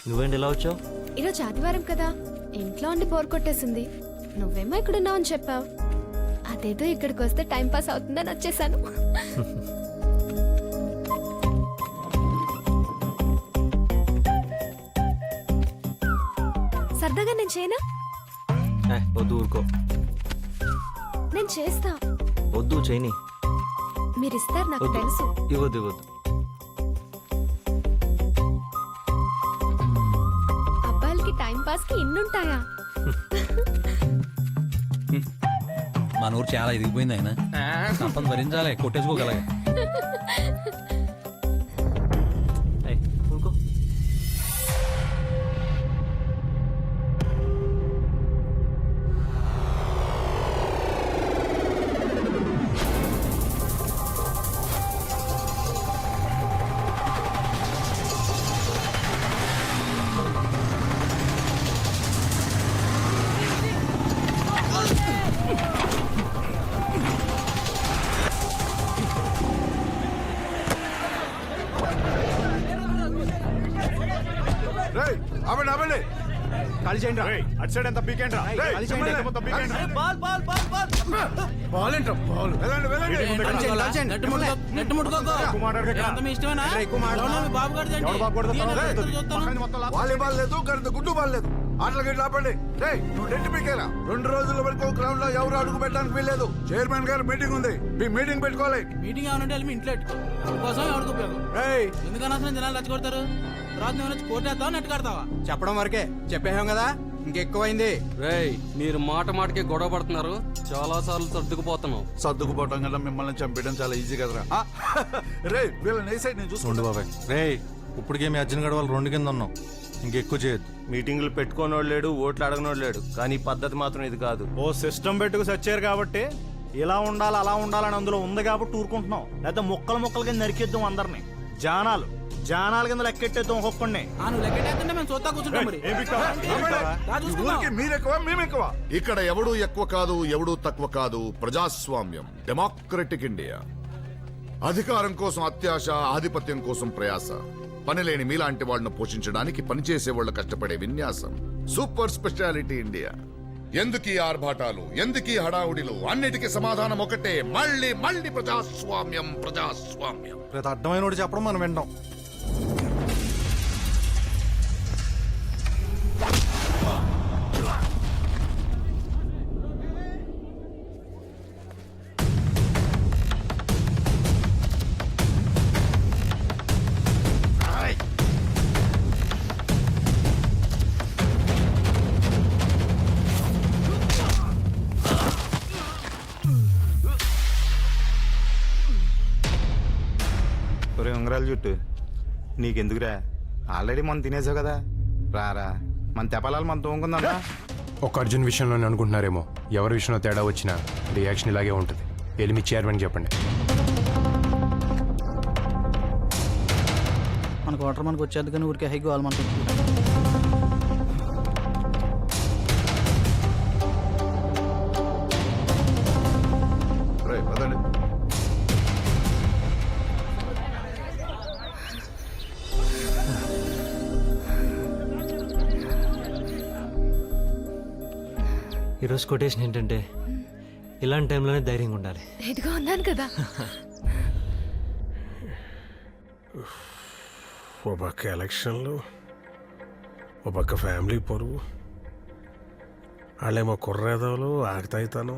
నువ్వేంటి ఇలా వచ్చావు? ఈరోజు ఆదివారం కదా, ఇంట్లో ఉండి బోర్ కొట్టేసింది. నువ్వేమో ఇక్కడున్నావు అని చెప్పావు. అదేదో ఇక్కడికి వస్తే టైం పాస్ అవుతుందని వచ్చేసాను. సరదాగా నేను చేయనా? వద్దు, ఊరుకో. నేను చేస్తా. వద్దు, చేయని. మీరు ఇస్తారు, నాకు తెలుసు. ఇవ్వద్దు ఇవ్వద్దు. అబ్బాయిలకి టైం పాస్ కి ఇన్నుంటాయా? మన ఊరు చాలా ఎదిగిపోయింది. ఆయన సంపద భరించాలి, కొట్టేసుకోగలగా. ఊరుకో. అవ్వండి అవ్వండి ఖాళీ చేయండి అటు సైడ్ ఎంత పీకేంట్రా ఖాళీ చేయండి మొత్తం పీకేంట్రా బాల్ ఏంట్రా బాల్ వెళ్ళండి వెళ్ళండి నెట్ ముట్టుకోకు. ఎంత మీ ఇష్టమేనా? ఎవరో మీ బాబు గారిది ఏంటి? నేను చూస్తాను. వాలీబాల్ లేదు కరెంట్ గుడ్డు బాల్ లేదు ఆటలు గిట్ల ఆపండి రేయ్ నువ్వు నెట్ పీకేరా 2 రోజుల వరకు గ్రౌండ్ లో ఎవరు అడుగు పెట్టడానికి వీల్లేదు చైర్మన్ గారు మీటింగ్ ఉంది మీ మీటింగ్ పెట్టుకోవాలి మీటింగ్ ఏమనంటే వెళ్ళి మీ ఇంట్లో పెట్టుకో. అందుకోసం ఎవరికి ఉపయోగం? ఎందుకని అసలు జనాలు రెచ్చగొడతారు? తర్వాత నువ్వు వచ్చి కోర్టు నెట్ కడతావా? చెప్పడం వరకే చెప్పేహాం కదా ఇంకెక్కువైంది. రేయ్ మీరు మాటకి గొడవ పడుతున్నారు, చాలా సార్లు సర్దుకుపోతున్నాం. సర్దుకుపోవటం కన్నా మిమ్మల్ని చంపేయడం చాలా ఈజీ కదరా రే వీళ్ళని ఏ సైడ్ నేను చూసుకోండి బాబాయ్ రే ఇప్పటికే మీ అర్జున్ గడవాలి 2 కింద ఉన్నాం ఇంకెక్కువ చేయొద్దు. మీటింగ్లు పెట్టుకోనోడు లేడు, ఓట్లు అడగనోడు లేడు, కానీ పద్ధతి మాత్రం ఇది కాదు. ఓ సిస్టమ్ పెట్టుకు సచ్చారు కాబట్టి ఇలా ఉండాలి అలా ఉండాలని అందులో ఉంది కాబట్టి ఊరుకుంటున్నాం. లేకపోతే ముక్కలు కింద నరికేద్దాం అందరినీ. జానాల కింద లెక్కెట్టేద్దాం ఒక్కొక్కడిని. నువ్వు లెక్కెట్టేస్తుంటే మేము చూస్తా కూర్చుంటాం మరి. మీరెక్కువ మేమెక్కువ ఇక్కడ ఎవడు ఎక్కువ కాదు ఎవడు తక్కువ కాదు. ప్రజాస్వామ్యం, డెమోక్రటిక్ ఇండియా. అధికారం కోసం అత్యాశ, ఆధిపత్యం కోసం ప్రయాస. పనిలేని మీలాంటి వాళ్ళను పోషించడానికి పనిచేసే వాళ్ళు కష్టపడే విన్యాసం. Super speciality India. ఎందుకీ ఆర్భాటాలు, ఎందుకీ హడావుడిలు? అన్నిటికీ సమాధానం ఒకటే, మళ్ళీ మళ్ళీ ప్రజాస్వామ్యం ప్రజాస్వామ్యం. ప్రతి అర్థమైన చెప్పడం మనం వింటాం. ఉంగరాలు చుట్టూ నీకెందుకురా? ఆల్రెడీ మనం తినేసావు కదా, రారా మన తెపాలాలు మనం తోముకుందా. ఒక అర్జున్ విషయంలోనే అనుకుంటున్నారేమో, ఎవరి విషయంలో తేడా వచ్చినా రియాక్షన్ ఇలాగే ఉంటుంది. వెళ్ళి మీ చైర్మన్ చెప్పండి. మనకు వాటర్ మనకు వచ్చేది కానీ ఊరికే హైకి వాళ్ళు మనకు. ఈరోజు కొటేషన్ ఏంటంటే, ఇలాంటి టైంలోనే ధైర్యంగా ఉండాలి. ఇదిగో ఉన్నాను కదా. ఓ పక్క ఎలక్షన్లు, ఓ పక్క ఫ్యామిలీ పరువు, వాళ్ళేమో కుర్రేదవులు ఆడతాయితాను.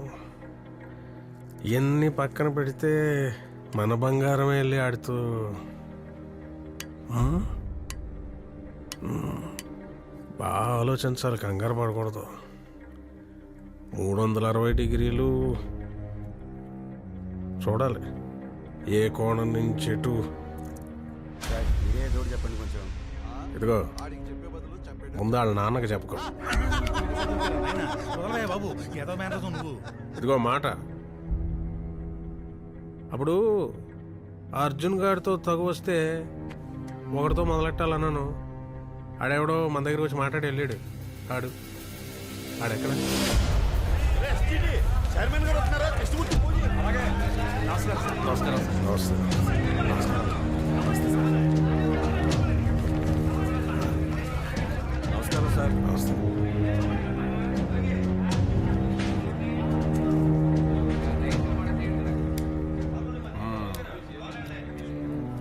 ఇవన్నీ పక్కన పెడితే మన బంగారం వెళ్ళి ఆడుతూ బాగా ఆలోచించాలి, కంగారు పడకూడదు. 360 డిగ్రీలు చూడాలి, ఏ కోణం నుంచి ఎటు. చెప్పండి కొంచెం. ఇదిగో ముందు వాళ్ళ నాన్నకి చెప్పుకో. ఇదిగో మాట, అప్పుడు అర్జున్ గారితో తగు వస్తే ఒకటితో మొదలెట్టాలన్నాను. ఆడెవడో మన దగ్గర వచ్చి మాట్లాడి వెళ్ళాడు. ఆడెక్కడ? చైర్మన్ గారు వస్తున్నారా? నమస్కారం. నమస్కారం సార్. నమస్తే.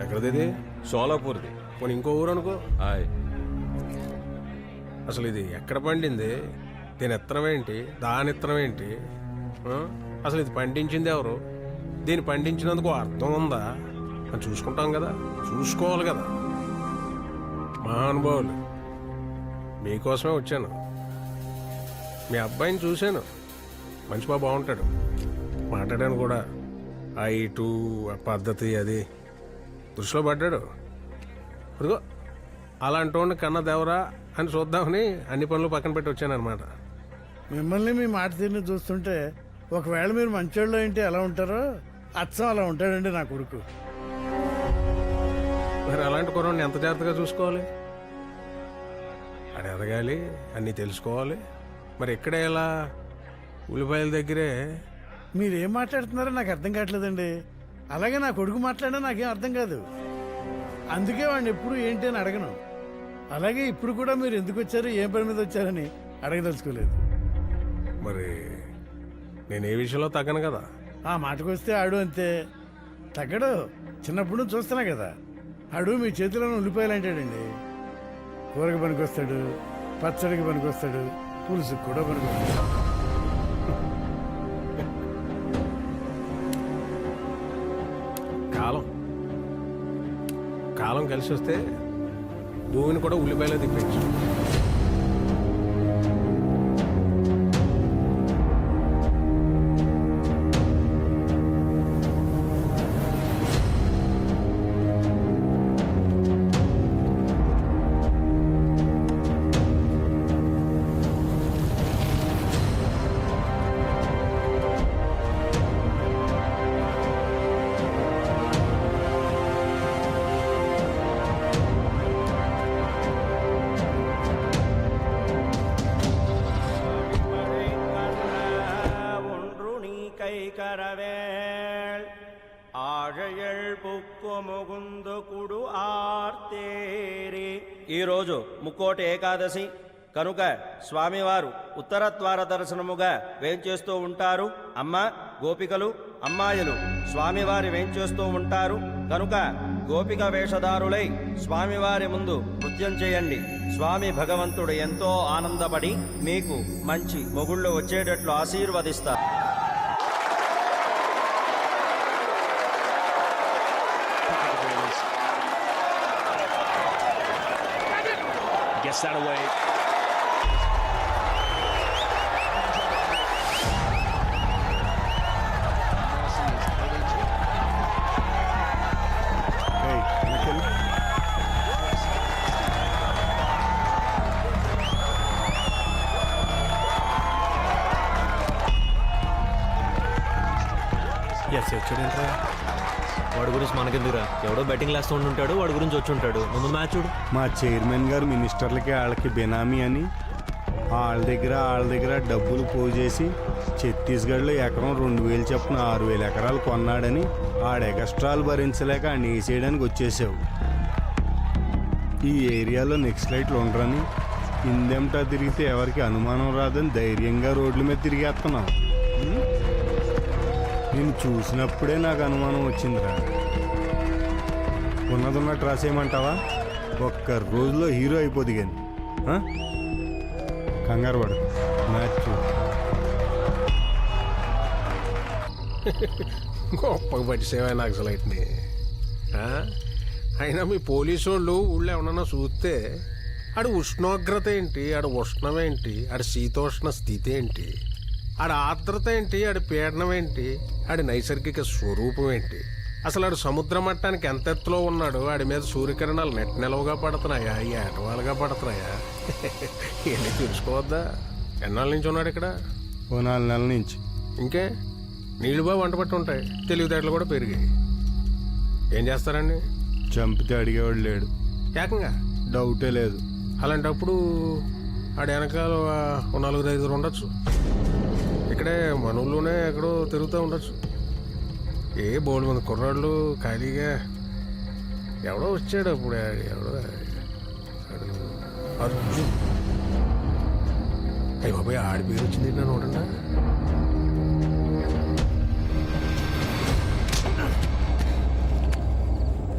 ఎక్కడది? సోలాపూర్ది. పోనీ ఇంకో ఊరు అనుకో. హాయ్. అసలు ఇది ఎక్కడ పండింది? దీని ఇత్తనం ఏంటి? దాని ఇత్తనం ఏంటి? అసలు ఇది పండించింది ఎవరు? దీన్ని పండించినందుకు అర్థం ఉందా అని చూసుకుంటాం కదా, చూసుకోవాలి కదా. మహానుభావులు, మీకోసమే వచ్చాను. మీ అబ్బాయిని చూశాను, మంచి బాబు, బాగుంటాడు, మాట్లాడాను కూడా. ఆ ఇటు ఆ పద్ధతి అది దృష్టిలో పడ్డాడు. అదిగో అలాంటి వాడిని కన్న దేవరా అని చూద్దామని అన్ని పనులు పక్కన పెట్టి వచ్చాను అనమాట. మిమ్మల్ని మీ మాట తీరుని చూస్తుంటే ఒకవేళ మీరు మంచోళ్ళు ఏంటి ఎలా ఉంటారో అచ్చం అలా ఉంటాడండి నా కొడుకు. మరి అలాంటి కుర్రాడిని ఎంత జాగ్రత్తగా చూసుకోవాలి? అది ఎదగాలి, అన్నీ తెలుసుకోవాలి. మరి ఇక్కడే ఎలా? ఉల్లిపాయల దగ్గరే. మీరేం మాట్లాడుతున్నారో నాకు అర్థం కావట్లేదండి. అలాగే నా కొడుకు మాట్లాడినా నాకేం అర్థం కాదు. అందుకే వాడిని ఎప్పుడు ఏంటి అని అడగను. అలాగే ఇప్పుడు కూడా మీరు ఎందుకు వచ్చారు, ఏం పని మీద వచ్చారని అడగదలుచుకోలేదు. మరి నేను ఏ విషయంలో తగ్గను కదా. ఆ మాటకు వస్తే ఆడు అంతే తగ్గడు. చిన్నప్పుడు నుంచి చూస్తున్నా కదా, ఆడు మీ చేతిలోనే ఉల్లిపాయలు అంటాడండి. కూరకి పనికొస్తాడు, పచ్చడికి పనికొస్తాడు, పులుసుకి కూడా పనికొస్తాడు. కాలం కలిసి వస్తే భూమిని కూడా ఉల్లిపాయలో తిప్పచ్చు. ఈరోజు ముక్కోటి ఏకాదశి కనుక స్వామివారు ఉత్తర ద్వార దర్శనముగా వేంచేస్తూ ఉంటారు. అమ్మ గోపికలు అమ్మాయిలు స్వామివారి వేంచేస్తూ ఉంటారు కనుక గోపిక వేషధారులై స్వామివారి ముందు నృత్యం చేయండి. స్వామి భగవంతుడు ఎంతో ఆనందపడి మీకు మంచి మొగుళ్ళు వచ్చేటట్లు ఆశీర్వదిస్తారు. Gets that away. వాడి గురించి మనకెందుకురా, ఎవడో బెట్టింగ్ వేస్తూ ఉంటాడు, వాడి గురించి వచ్చి ఉంటాడు. ముందు మ్యాచ్ చూడు. మా చైర్మన్ గారు మినిస్టర్లకి వాళ్ళకి బెనామీ అని వాళ్ళ దగ్గర డబ్బులు పోజేసి ఛత్తీస్గఢ్లో ఎకరం 2000 చొప్పున 6000 ఎకరాలు కొన్నాడని ఆడ ఎక్స్ట్రాలు భరించలేక ఆయన వేసేయడానికి వచ్చేసావు. ఈ ఏరియాలో నెక్స్ట్ లైట్లు ఉండరని ఇందెంటా తిరిగితే ఎవరికి అనుమానం రాదని ధైర్యంగా రోడ్ల మీద తిరిగేస్తున్నావు. నేను చూసినప్పుడే నాకు అనుమానం వచ్చిందిరా. ఉన్నదున్నట్టు రాసేయమంటావా? ఒక్క రోజులో హీరో అయిపోద్ది కానీ కంగారు పడు. మ్యాచ్ గొప్పగా పట్టిసేవా నాకు అసలు అయినా మీ పోలీసు వాళ్ళు ఊళ్ళో ఏమన్నా చూస్తే ఆడ ఉష్ణోగ్రత ఏంటి, ఆడ ఉష్ణం ఏంటి, ఆడ శీతోష్ణ స్థితి ఏంటి, ఆడ ఆర్ద్రత ఏంటి, ఆడ పీడనం ఏంటి, ఆడి నైసర్గిక స్వరూపం ఏంటి, అసలు ఆడు సముద్ర మట్టానికి ఎంత ఎత్తులో ఉన్నాడు, ఆడి మీద సూర్యకిరణాలు నిలవుగా పడుతున్నాయా, ఏటవాలుగా పడుతున్నాయా, ఇవన్నీ తెలుసుకోవద్దా? ఎన్నాళ్ళ నుంచి ఉన్నాడు ఇక్కడ? ఓ 4 నెలల నుంచి. ఇంకే నీళ్ళు బాగా వంట పట్టి ఉంటాయి, తెలివితేటలు కూడా పెరిగాయి. ఏం చేస్తారండి? చంపితే అడిగేవాడు లేడు. ఏకంగా డౌటే లేదు. అలాంటప్పుడు ఆడ వెనకాల 4-5 ఉండొచ్చు. ఇక్కడే మన ఊళ్ళోనే ఎక్కడో తిరుగుతూ ఉండొచ్చు. ఏ బోల్డ్ మంది కుర్రాళ్ళు ఖాళీగా. ఎవడో వచ్చాడు అప్పుడు, ఎవడో అర్జున్. అయ్యి బాబాయ్ ఆడి పేరు వచ్చింది నన్ను చూడండి.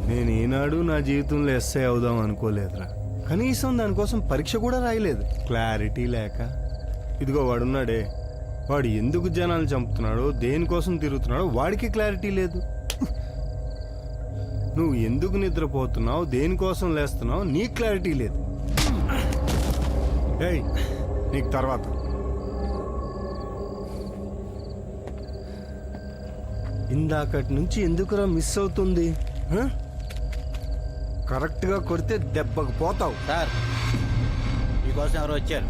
నేను ఈనాడు నా జీవితంలో ఎస్ఐ అవుదాం అనుకోలేదురా. కనీసం దానికోసం పరీక్ష కూడా రాయలేదు. క్లారిటీ లేక ఇదిగో వాడున్నాడే, వాడు ఎందుకు జనాలు చంపుతున్నాడో దేనికోసం తిరుగుతున్నాడో వాడికి క్లారిటీ లేదు. నువ్వు ఎందుకు నిద్రపోతున్నావు, దేనికోసం లేస్తున్నావు నీకు క్లారిటీ లేదు. ఏయ్ నీకు తర్వాత. ఇందాకటి నుంచి ఎందుకురా మిస్ అవుతుంది? కరెక్ట్గా కొడితే దెబ్బకు పోతావు. సార్ మీకోసం ఎవరు వచ్చారు?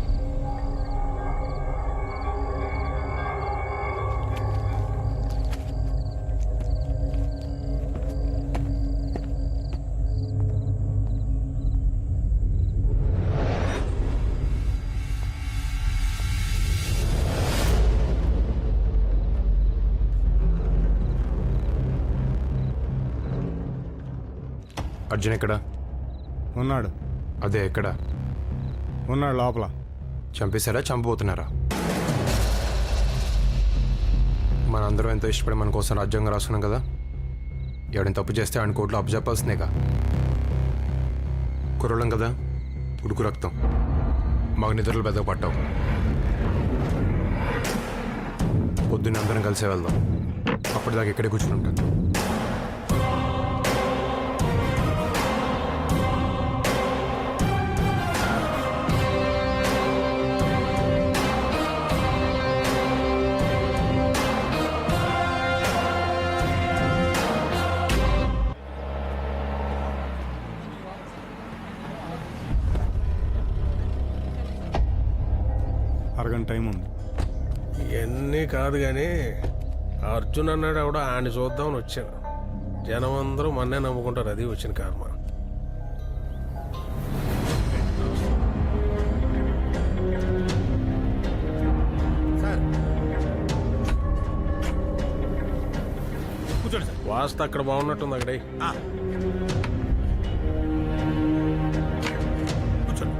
అర్జున్ ఎక్కడ ఉన్నాడు? అదే ఎక్కడ ఉన్నాడు లోపల. చంపేశారా చంపబోతున్నారా? మనందరం ఎంతో ఇష్టపడి మన కోసం రాజ్యాంగం రాసుకున్నాం కదా, ఎవడైనా తప్పు చేస్తే ఆయన కోర్టులో అప్పచెప్పాల్సిందేగా. కుర్రోళ్ళం కదా, ఉడుకు రక్తం, మాకు నిద్రలు పెద్దగా పట్టావు. పొద్దున్న అందరం కలిసే వెళ్దాం, అప్పటిదాకా ఇక్కడే కూర్చుని ఉంటాను. అరగంట టైం ఉంది. ఇవన్నీ కాదు కానీ అర్జున్ అన్నాడు ఆవిడ ఆయన చూద్దామని వచ్చాను. జనం అందరూ మన్నే నమ్ముకుంటారు, అది వచ్చిన కర్మ. కూర్చోండి సార్. వాస్తు అక్కడ బాగున్నట్టుంది అక్కడే. కూర్చోండి.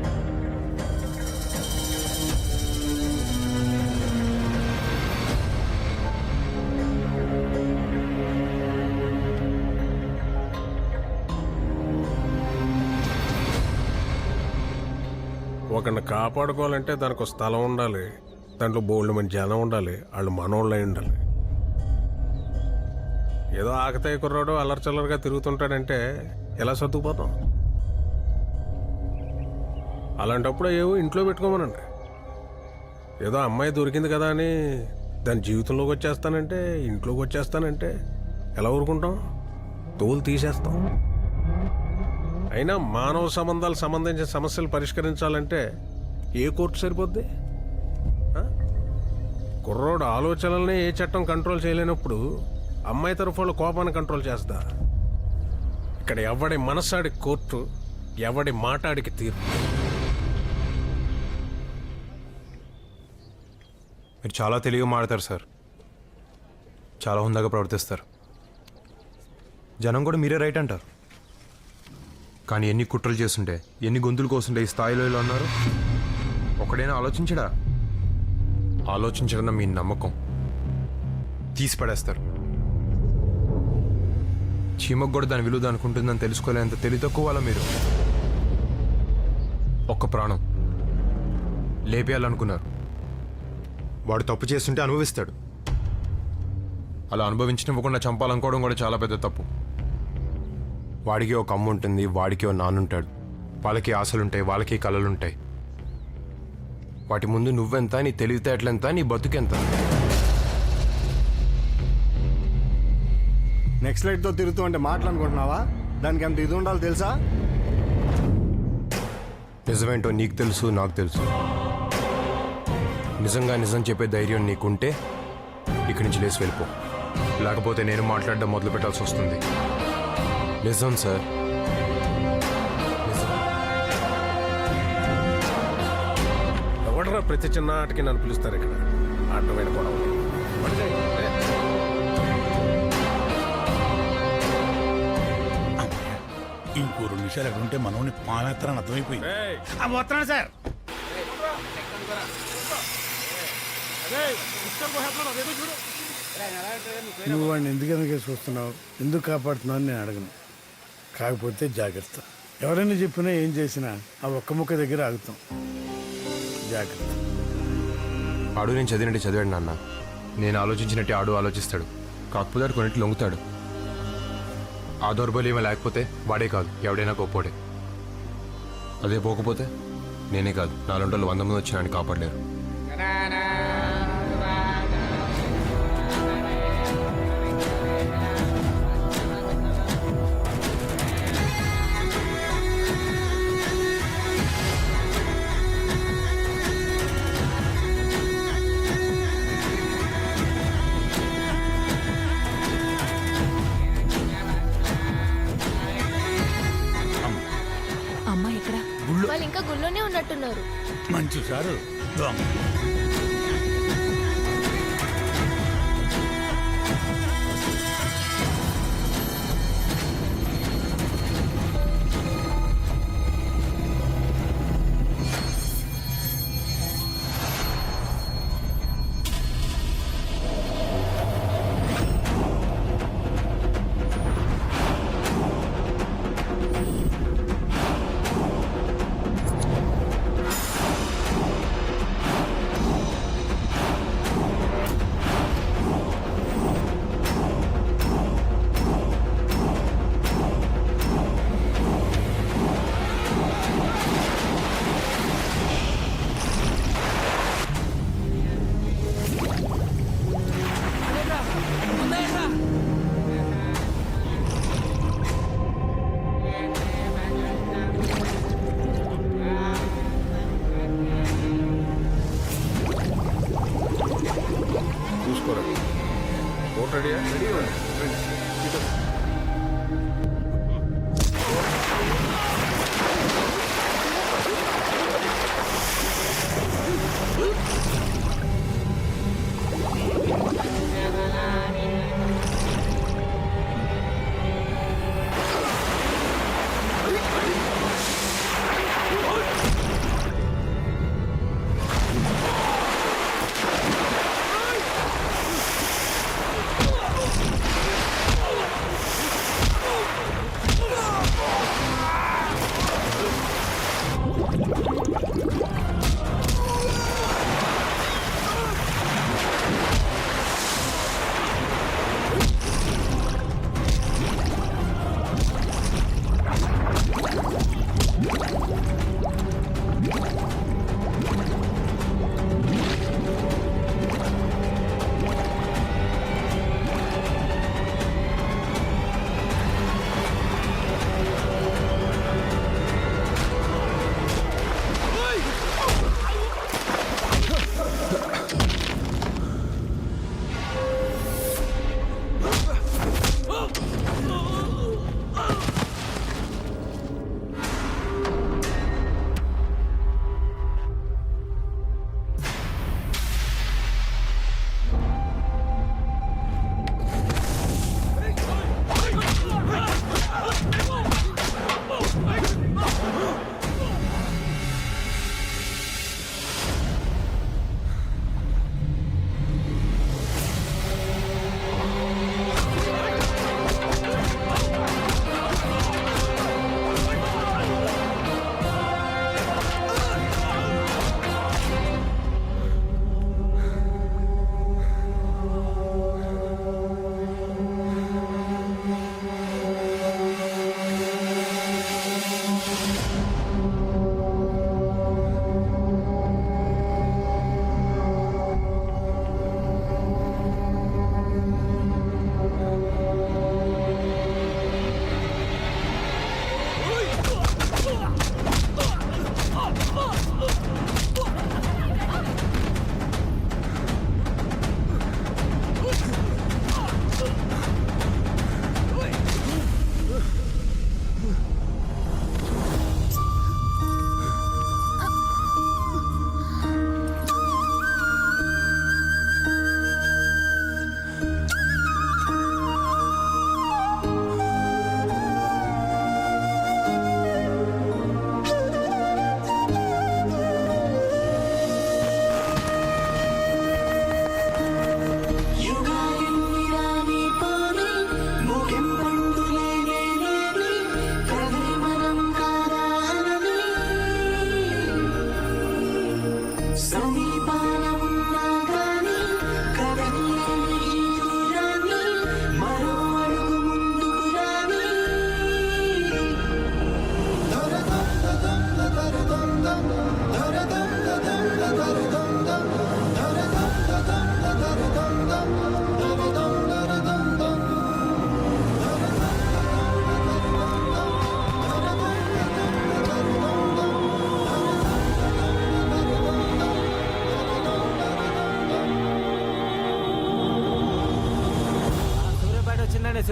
ఒకరిని కాపాడుకోవాలంటే దానికి ఒక స్థలం ఉండాలి, దాంట్లో బోల్డ్ మంది జనం ఉండాలి, వాళ్ళు మనోళ్ళు అయి ఉండాలి. ఏదో ఆకతాయి కుర్రాడు అల్లరిచల్లరిగా తిరుగుతుంటాడంటే ఎలా సర్దుకుపోతాం? అలాంటప్పుడు ఏవో ఇంట్లో పెట్టుకోమనండి. ఏదో అమ్మాయి దొరికింది కదా అని దాని జీవితంలోకి వచ్చేస్తానంటే, ఇంట్లోకి వచ్చేస్తానంటే ఎలా ఊరుకుంటాం? తోలు తీసేస్తాం. అయినా మానవ సంబంధాలు సంబంధించిన సమస్యలు పరిష్కరించాలంటే ఏ కోర్టు సరిపోద్ది? కుర్రోడు ఆలోచనల్ని ఏ చట్టం కంట్రోల్ చేయలేనప్పుడు అమ్మాయి తరఫు వాళ్ళు కోపాన్ని కంట్రోల్ చేస్తా. ఇక్కడ ఎవడి మనసాడికి కోర్టు, ఎవడి మాటాడికి తీర్పు. మీరు చాలా తెలివిగా మాడతారు సార్, చాలా హుందాగా ప్రవర్తిస్తారు. జనం కూడా మీరే రైట్ అంటారు. కానీ ఎన్ని కుట్రలు చేస్తుంటే, ఎన్ని గొంతులు కోస్తుంటే ఈ స్థాయిలో ఇలా ఉన్నారు. ఒకడైనా ఆలోచించడా? ఆలోచించడం మీ నమ్మకం తీసి పడేస్తారు. చీమకు కూడా దాని విలువ అనుకుంటుందని తెలుసుకోలేంత తెలివి తక్కువ వాళ్ళ మీరు. ఒక్క ప్రాణం లేపేయాలనుకున్నారు. వాడు తప్పు చేస్తుంటే అనుభవిస్తాడు. అలా అనుభవించనివ్వకుండా చంపాలనుకోవడం కూడా చాలా పెద్ద తప్పు. వాడికి ఒక అమ్మ ఉంటుంది, వాడికి ఒక నాన్నుంటాడు. వాళ్ళకి ఆశలుంటాయి, వాళ్ళకి కళలుంటాయి. వాటి ముందు నువ్వెంత, నీ తెలివితేటలెంత, నీ బతుకెంత? నెక్స్ట్ లైట్తో తిరుగుతూ అంటే మాట్లాడుకుంటున్నావా? దానికి ఎంత ఇది ఉండాలో తెలుసా? నిజమేంటో నీకు తెలుసు, నాకు తెలుసు. నిజంగా నిజం చెప్పే ధైర్యం నీకుంటే ఇక్కడి నుంచి లేచి వెళ్ళిపో. లేకపోతే నేను మాట్లాడడం మొదలు పెట్టాల్సి వస్తుంది. నిజం సార్, నిజం. ఎవడరా ప్రతి చిన్న ఆటకి నన్ను పిలుస్తారు ఇక్కడ? ఆటమైన గొడవ. ఇంకో 2 నిమిషాలు ఎక్కడ ఉంటే మనోని మానేస్తారని అర్థమైపోయింది. వస్తున్నాను సార్. నువ్వు వాడిని ఎందుకనగా చూస్తున్నావు, ఎందుకు కాపాడుతున్నావు అని నేను అడగను. కాకపోతే జాగ్రత్త. ఎవరైనా చెప్పినా ఏం చేసినా ఆ ఒక్క ముక్క దగ్గర ఆగుతాం. జాగ్రత్త. ఆడు నేను చదివినట్టు చదివాడు నాన్న. నేను ఆలోచించినట్టు ఆడు ఆలోచిస్తాడు. కాకపోతే ఆడు కొన్నిటి లొంగుతాడు. ఆ దౌర్బల్యం లేకపోతే వాడే కాదు, ఎవడైనా గొప్పోడే. అదే పోకపోతే నేనే కాదు, 4 100 మంది వచ్చి నన్ను కాపాడలేరు. అమ్మాయి ఎక్కడ? వాళ్ళు ఇంకా గుళ్ళోనే ఉన్నట్టున్నారు. మంచి సారు.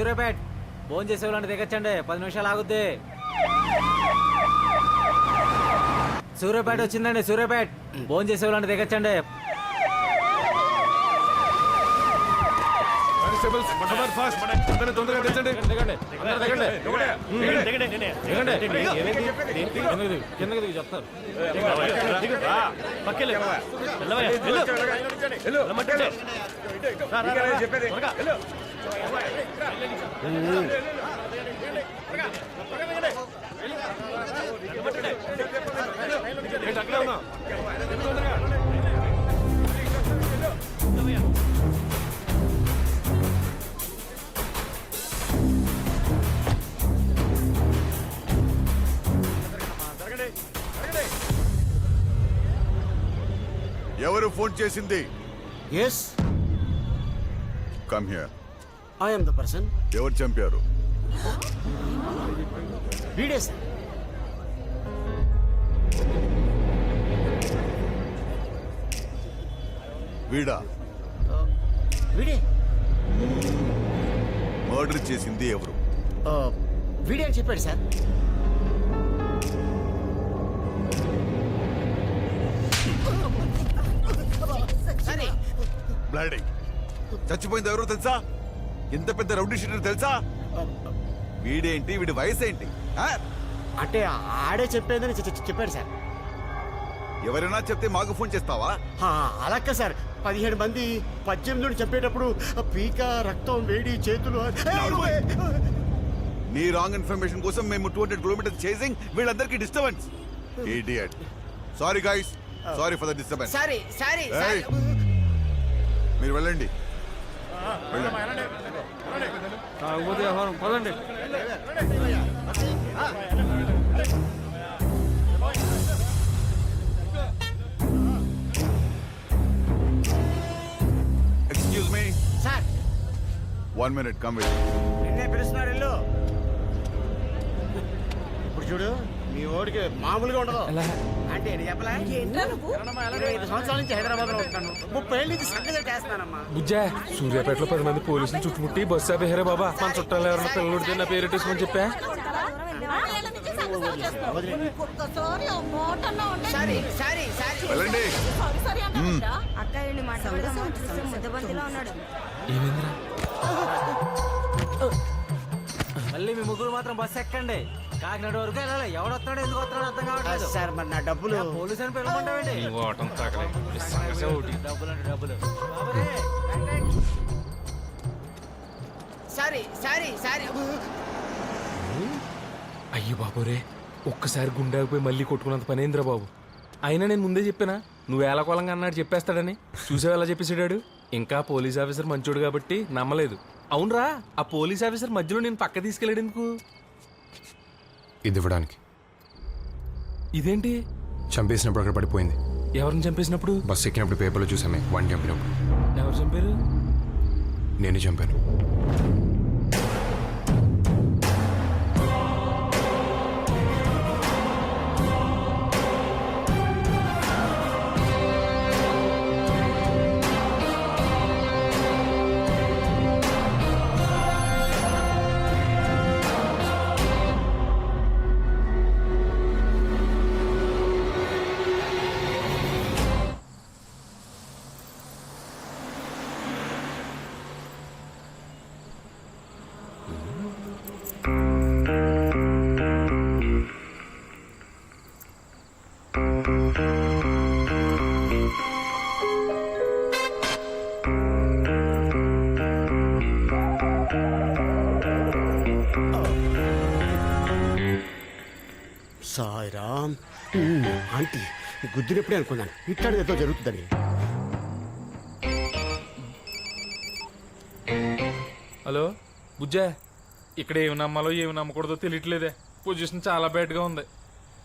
సూర్యాపేట ఫోన్ చేసే వాళ్ళని దిగచ్చండి 10 నిమిషాలు ఆగుద్ది. సూర్యాపేట వచ్చిందండి, సూర్యాపేట ఫోన్ చేసే వాళ్ళని దిగచ్చండి. చెప్తారు ఎవరు ఫోన్ చేసింది? Yes, come here. I am the person. ఎవరు చంపారు? వీడే సార్. వీడా? వీడే. మర్డర్ చేసింది ఎవరు? వీడే అని చెప్పాడు సార్. బ్లడీ. చచ్చిపోయింది ఎవరో తెలుసా? ఎంత పెద్ద రౌడీ షీటర్ తెలుసా? వీడేంటి, వీడి వయసు ఏంటి? అంటే ఆడే చెప్పేదని చెప్పాడు సార్. ఎవరైనా చెప్తే మాకు ఫోన్ చేస్తావా? అలాగే సార్. 17 మంది 18 చెప్పేటప్పుడు పీక, రక్తం, వేడి, చేతులు. నీ రాంగ్ ఇన్ఫర్మేషన్ కోసం మేము 200 కిలోమీటర్స్ చేసింగ్ వీళ్ళందరికీ disturbance. Idiot. Sorry guys, sorry for the disturbance. Sorry. మీరు వెళ్ళండి. పదండి. Excuse me sir. 1 minute, come with me. నిన్నే పిలుస్తున్నాడు ఇల్లు. ఇప్పుడు చూడు, మీ ఓడికి మామూలుగా ఉండదు. అంటే చెప్పలే, 25 సంవత్సరాల నుంచి హైదరాబాద్ లో ఉంటాను. 30 ఏళ్ళ నుంచి సంగతి చేస్తున్నానమ్మా. బుజ్జా, సూర్యాపేటలో 10 మంది పోలీసులు చుట్టుముట్టి బస్సు ఆపేహారే బాబా. మన చుట్టాలు ఎవరైనా పిల్లలు నా పేరు పెట్టేసుకొని చెప్పా. వెళ్ళండి. ఏమైందిరా? మళ్ళీ మీ ముగ్గురు మాత్రం బస్సు ఎక్కండి. కాకినాడ వరకు వెళ్ళాలి. ఎవడొస్తాడో ఎందుకు వస్తాడో అర్థం కావట్లేదు సార్. మరి నా డబ్బులు? పోలీసు అని పిలవమంటావండి? డబ్బులు అంటే డబ్బులు. సారీ. అయ్యో బాబోరే, ఒక్కసారి గుండాకపోయి మళ్ళీ కొట్టుకున్నంత పని ఏంద్రా బాబు. అయినా నేను ముందే చెప్పానా నువ్వు ఏలకోలంగా అన్నాడు చెప్పేస్తాడని. చూసావు ఎలా చెప్పేసాడు. ఇంకా పోలీస్ ఆఫీసర్ మంచోడు కాబట్టి నమ్మలేదు. అవునరా, ఆ పోలీస్ ఆఫీసర్ మధ్యలో నేను పక్క తీసుకెళ్ళాడు ఎందుకు? ఇది ఇవ్వడానికి. ఇదేంటి? చంపేసినప్పుడు అక్కడ పడిపోయింది. ఎవరిని చంపేసినప్పుడు? బస్సు ఎక్కినప్పుడు పేపర్లో చూసామే. వాడిని చంపినప్పుడు. ఎవరు చంపారు? నేను చంపాను. సాయిరామ్. ఆంటీ గుద్దినప్పుడే అనుకున్నాను ఇట్లాంటి ఏదో జరుగుతుందని. హలో బుజ్జా, ఇక్కడ ఏమి నమ్మాలో ఏమి నమ్మకూడదో తెలియట్లేదే. పొజిషన్ చాలా బ్యాడ్గా ఉంది.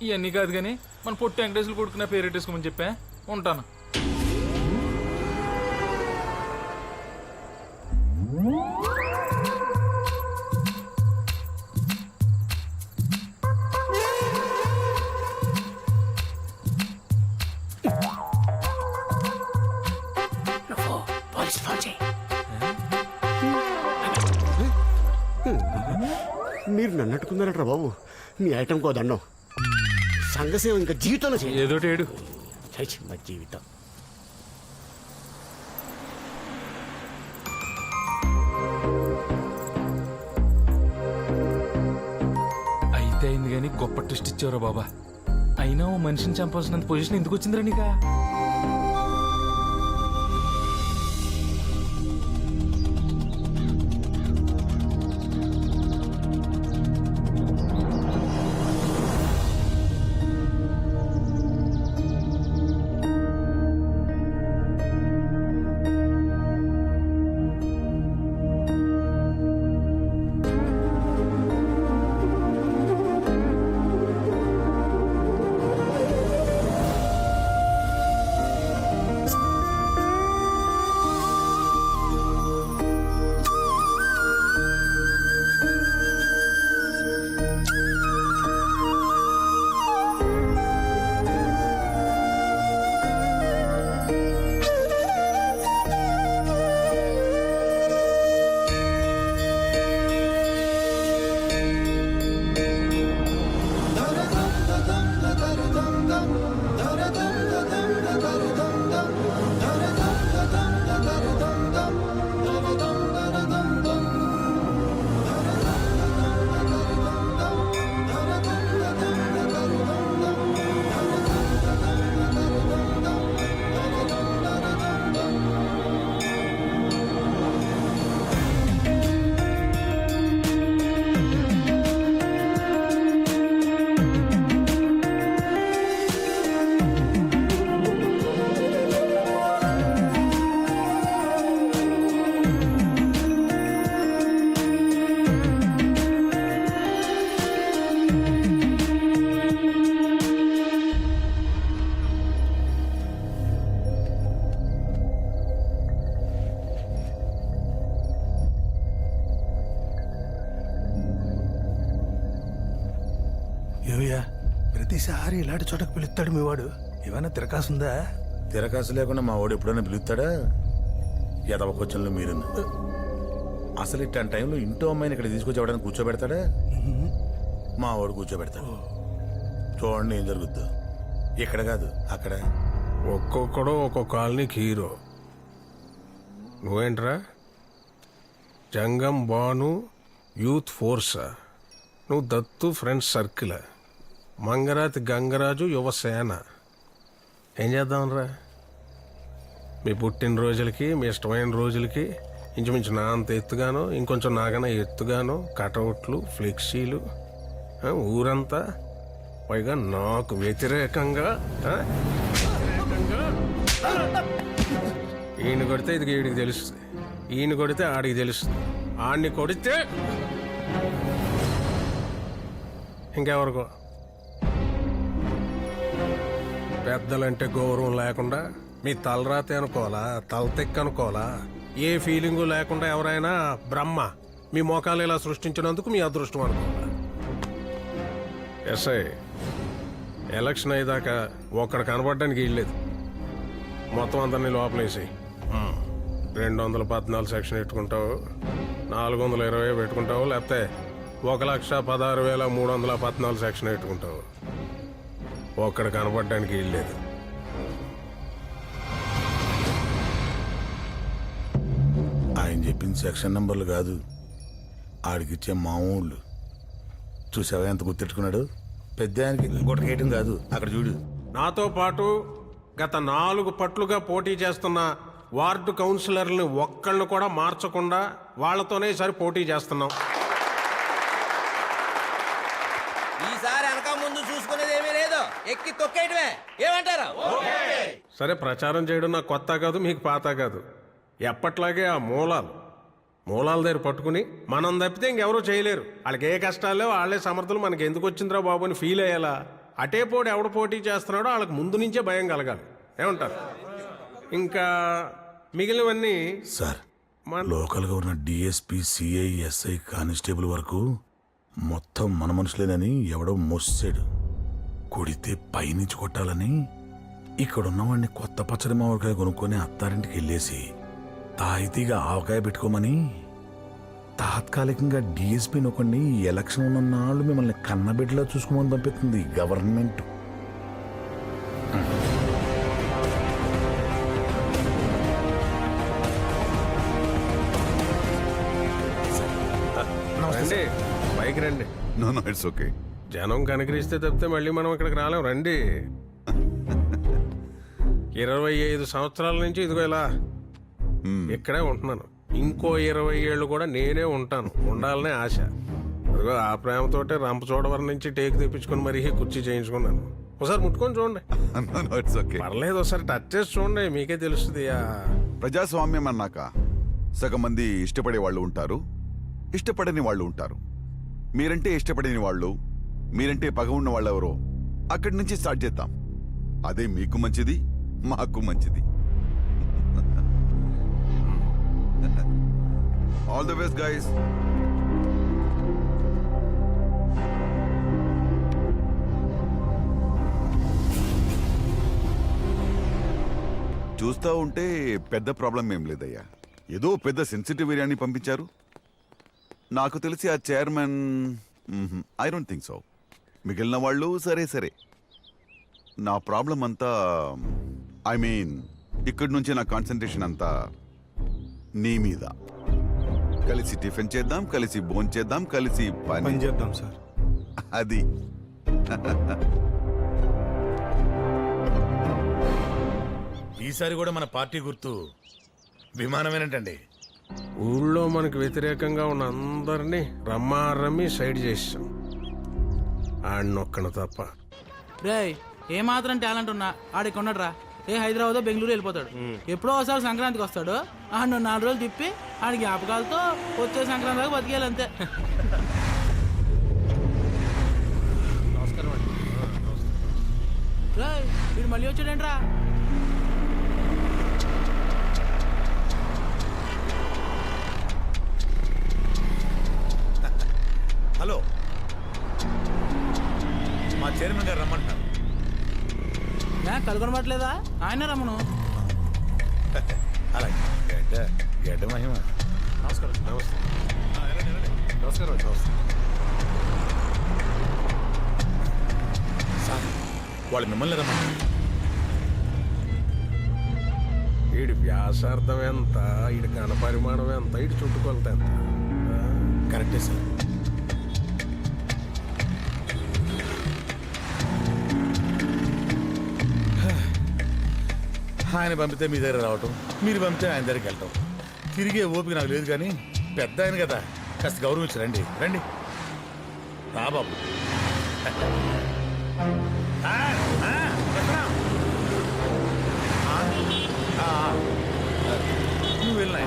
ఇవన్నీ కాదు కానీ మన పొట్టి వెంకటేశ్వరులు కొడుకున్న పేరెట్టేసుకోమని చెప్పా. ఉంటాను. నన్ను అట్టుకున్నారట్రా బాబు. మీ ఐటమ్ కో దండం. సంఘసేవ ఇంకా జీవితంలో చేయ ఏదోటి ఏడు. మా జీవితం. అయితే అయింది కానీ గొప్ప ట్విస్ట్ ఇచ్చావురా బాబా. అయినా ఓ మనిషిని చంపాల్సినంత పొజిషన్ ఎందుకు వచ్చిందిరా నీకా? ఏవయ్యా, ప్రతిసారి ఇలాంటి చోటకు పిలుస్తాడు మీ వాడు. ఏమైనా తిరకాసుందా? తిరకాసు లేకుండా మా వాడు ఎప్పుడైనా పిలుస్తాడా? ఎదవ క్వశ్చన్లు మీరు అసలు ఇట్లాంటి టైంలో ఇంటో అమ్మాయిని ఇక్కడ తీసుకొచ్చి ఎవడైనా కూర్చోబెడతాడా? మా వాడు కూర్చోబెడతాడు. చూడండి ఏం జరుగుద్దో. ఇక్కడ కాదు అక్కడ. ఒక్కొక్కడు ఒక్కొక్క కాలనీకి హీరో. నువ్వేంట్రా? జంగం బాను యూత్ ఫోర్సా? నువ్వు దత్తు ఫ్రెండ్స్ సర్కిల్. మంగరాతి గంగరాజు యువసేన. ఏం చేద్దామనరా? మీ పుట్టినరోజులకి, మీ ఇష్టమైన రోజులకి ఇంచుమించు నా అంత ఎత్తుగానో ఇంకొంచెం నాకన్నా ఎత్తుగానో కటౌట్లు, ఫ్లెక్సీలు, ఊరంతా. పైగా నాకు వ్యతిరేకంగా. ఈయన కొడితే ఇది వీడికి తెలుస్తుంది, ఈయన కొడితే ఆడికి తెలుస్తుంది, ఆడిని కొడితే ఇంకెవరికో. పెద్దలంటే గౌరవం లేకుండా మీ తలరాతే అనుకోవాలా, తలతెక్క అనుకోవాలా? ఏ ఫీలింగు లేకుండా ఎవరైనా బ్రహ్మ మీ మోకాలు ఇలా సృష్టించినందుకు మీ అదృష్టం అనుకోవాలా? ఎస్ఐ, ఎలక్షన్ అయ్యేదాకా ఒక్కడ కనబడడానికి వీల్లేదు. మొత్తం అందరినీ లోపలేసి 214 సెక్షన్ పెట్టుకుంటావు, 420 పెట్టుకుంటావు, లేకపోతే 1,16,314 సెక్షన్ పెట్టుకుంటావు. ఒక్కడ కనబడడానికి వీల్లేదు. ఆయన చెప్పింది సెక్షన్ నంబర్లు కాదు, ఆడికిచ్చే మామూళ్ళు. చూసావా ఎంత గుర్తెట్టుకున్నాడు? పెద్ద ఆయనకి గుట్టకేయటం కాదు, అక్కడ చూడు. నాతో పాటు గత 4 పట్లుగా పోటీ చేస్తున్న వార్డు కౌన్సిలర్ని ఒక్కళ్ళను కూడా మార్చకుండా వాళ్లతోనే ఈసారి పోటీ చేస్తున్నాం. ఈసారి అనక ముందు చూసుకునేది ఏమీ లేదు, ఎక్కి తొక్కేయటమే. ఏమంటారు? సరే, ప్రచారం చేయడం నాకు కొత్త కాదు, మీకు పాత కాదు. ఎప్పట్లాగే ఆ మూలాల దగ్గర పట్టుకుని మనం తప్పితే ఇంకెవరూ చేయలేరు. వాళ్ళకి ఏ కష్టాలు వాళ్ళే సమర్థులు, మనకి ఎందుకు వచ్చిందిరా బాబు అని ఫీల్ అయ్యేలా అటే పోటీ ఎవడు పోటీ చేస్తున్నాడో వాళ్ళకి ముందు నుంచే భయం కలగాలి. ఏమంటారు? ఇంకా మిగిలినవన్నీ సార్, లోకల్గా ఉన్న డిఎస్పీ, సిఐ, ఎస్ఐ, కానిస్టేబుల్ వరకు మొత్తం మన మనుషులేనని ఎవడో మోసాడు. కొడితే పైనుంచి కొట్టాలని ఇక్కడున్నవాడిని కొత్త పచ్చడి మామిడికాయ కొనుక్కొని అత్తారింటికి వెళ్ళేసి తాయితీగా ఆవకాయ పెట్టుకోమని తాత్కాలికంగా డిఎస్పీ నొకండి ఈ ఎలక్షన్ ఉన్న నాళ్ళు మిమ్మల్ని కన్నబిడ్డలో చూసుకోమని పంపిస్తుంది గవర్నమెంట్. రండి బైక్ రండి. No no it's okay. జనం కనికరిస్తే తప్పితే మళ్ళీ మనం ఇక్కడికి రాలేం. రండి. 25 సంవత్సరాల నుంచి ఇదిగో ఇలా ఇక్కడే ఉంటున్నాను. ఇంకో 20 ఏళ్ళు కూడా నేనే ఉంటాను, ఉండాలనే ఆశ. అదిగో ఆ ప్రేమతోటే రంపచోడవరం నుంచి టేక్ తెప్పించుకొని మరీ కుర్చీ చేయించుకున్నాను. ఒకసారి ముట్టుకొని చూడండి. పర్లేదు, ఒకసారి టచ్ చేసి చూడండి, మీకే తెలుస్తుంది. ప్రజాస్వామ్యం అన్నాక సగం మంది ఇష్టపడే వాళ్ళు ఉంటారు, ఇష్టపడని వాళ్ళు ఉంటారు. మీరంటే ఇష్టపడని వాళ్ళు, మీరంటే పగ ఉన్న వాళ్ళు ఎవరో అక్కడి నుంచి స్టార్ట్ చేద్దాం. అదే మీకు మంచిది, మాకు మంచిది. All the best guys. చూస్తా ఉంటే పెద్ద ప్రాబ్లం ఏం లేదయ్యా. ఏదో పెద్ద సెన్సిటివ్ ఏరియాని పంపించారు. నాకు తెలిసి ఆ chairman I don't think so. మిగిలిన వాళ్ళు సరే సరే. నా ప్రాబ్లం అంతా ఐ మీన్ ఇక్కడి నుంచి నా కాన్సన్ట్రేషన్ అంతా నీ మీద. కలిసి టిఫిన్ చేద్దాం, కలిసి భోజనం చేద్దాం, కలిసి పని చేద్దాం సార్. అది ఈసారి కూడా మన పార్టీ గుర్తు విమానమేనంటండి. ఊళ్ళో మనకు వ్యతిరేకంగా ఉన్న అందరినీ రమ్మి సైడ్ చేసాం. ఆడినొక్కను తప్ప. రే ఏ మాత్రం టాలెంట్ ఉన్నా ఆడికి ఉన్నాడురా. ఏ హైదరాబాద్ బెంగళూరు వెళ్ళిపోతాడు. ఎప్పుడో ఒకసారి సంక్రాంతికి వస్తాడు. ఆడు 4 రోజులు తిప్పి ఆడి జ్ఞాపకాలతో వచ్చే సంక్రాంతి దాకా బతికేయాలి అంతే. రే వీడు మళ్ళీ వచ్చాడేంట్రా? హలో, మా చైర్మన్ గారు రమ్మంటున్నారు. కనుగొనబట్లేదా? ఆయన రమ్మను. అలాగే. గడ్డ మహిమ. నమస్కారం. నమస్తే. నమస్కారం. సార్, వాళ్ళు మిమ్మల్ని రమ్మంటారు. వీడి వ్యాసార్థం ఎంత, వీడి ఘనపరిమాణం ఎంత, వీడి చుట్టుకొలత ఎంత? కరెక్టే సార్. ఆయన పంపితే మీ దగ్గర రావటం, మీరు పంపితే ఆయన దగ్గరికి వెళ్ళటం, తిరిగే ఓపిక నాకు లేదు. కానీ పెద్ద ఆయన కదా, కాస్త గౌరవించి రండి. రండి రా బాబు. నువ్వు వెళ్ళినా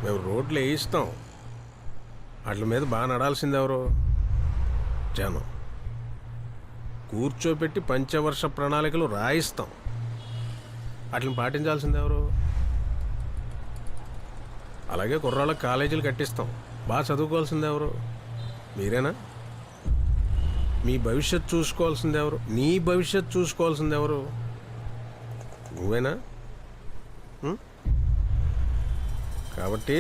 మేము రోడ్లు వేయిస్తాం, వాటి మీద బాగా నడాల్సింది ఎవరు? జనం. కూర్చోపెట్టి పంచవర్ష ప్రణాళికలు రాయిస్తాం, వాటిని పాటించాల్సింది ఎవరు? అలాగే కుర్రాళ్ళకి కాలేజీలు కట్టిస్తాం, బాగా చదువుకోవాల్సింది ఎవరు? మీరేనా? మీ భవిష్యత్ చూసుకోవాల్సింది ఎవరు? నీ భవిష్యత్ చూసుకోవాల్సింది ఎవరు? నువ్వేనా? కాబట్టి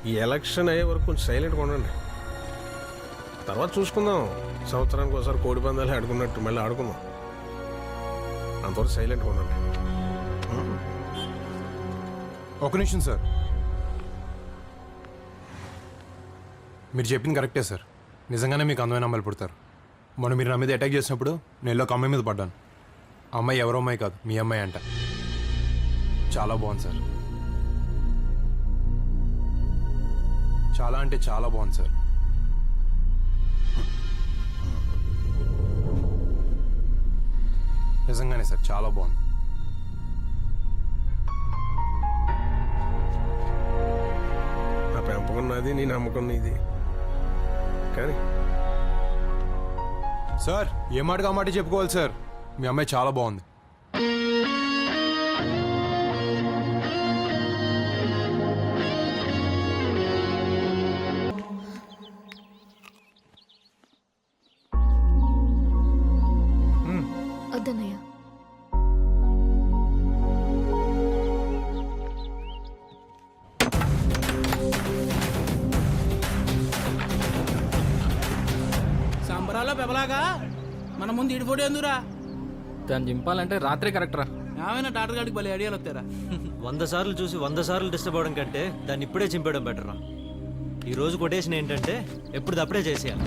ఈ ఎలక్షన్ అయ్యే వరకు కొంచెం సైలెంట్గా ఉండండి. తర్వాత చూసుకుందాం. సంవత్సరానికి ఒకసారి కోడి పందాలు ఆడుకున్నట్టు మళ్ళీ ఆడుకుందాం. అంతవరకు సైలెంట్గా ఉండండి. ఒక నిమిషం సార్. మీరు చెప్పింది కరెక్టే సార్. నిజంగానే మీకు అందమైన అమ్మాయిలు పుడతారు. మొన్న మీరు నా మీద అటాక్ చేసినప్పుడు నేను ఒక అమ్మాయి మీద పడ్డాను. ఆ అమ్మాయి ఎవరో అమ్మాయి కాదు, మీ అమ్మాయి అంట. చాలా బాగుంది సార్. చాలా అంటే చాలా బాగుంది సార్. నిజంగానే సార్, చాలా బాగుంది. నా పెంపకం నాది, నీ నమ్మకం నీది. కానీ సార్ ఏ మాటగా మాట చెప్పుకోవాలి సార్. మీ అమ్మాయి చాలా బాగుంది. సినిమాలో పెబలాగా మన ముందు ఇడి ఫోటో ఎందురా? దాన్ని చింపాలంటే రాత్రే కరెక్ట్ రా. ఏమైనా డాక్టర్ గారికి భలే ఐడియాలు వస్తారా? 100 సార్లు చూసి 100 సార్లు డిస్టర్బ్ అవడం కంటే దాన్ని ఇప్పుడే చింపేయడం బెటర్ రా. ఈ రోజు కొటేషన్ ఏంటంటే ఎప్పుడు అప్పుడే చేసేయాలి.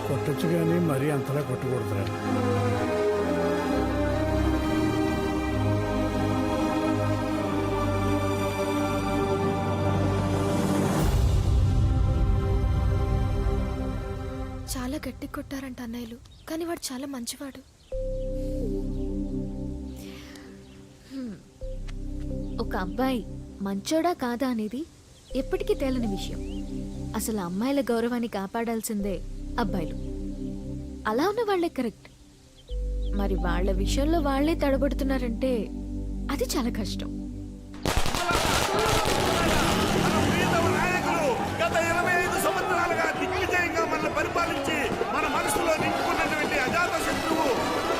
కొట్టచ్చు కానీ మరీ అంతలా కొట్టకూడదురా. చాలా గట్టి కొట్టారంట అన్నయ్యలు, కానీ వాడు చాలా మంచివాడు. ఒక అబ్బాయి మంచోడా కాదా అనేది ఎప్పటికీ తేలని విషయం. అసలు అమ్మాయిల గౌరవాన్ని కాపాడాల్సిందే అబ్బాయిలు. అలా ఉన్న వాళ్లే కరెక్ట్. మరి వాళ్ళ విషయంలో వాళ్లే తడబడుతున్నారంటే అది చాలా కష్టం. గత 25 సంవత్సరాలుగా దిగ్విజయంగా మనల్ని పరిపాలించి మన మనసులో నింపుకున్నటువంటి అజాత శత్రువు,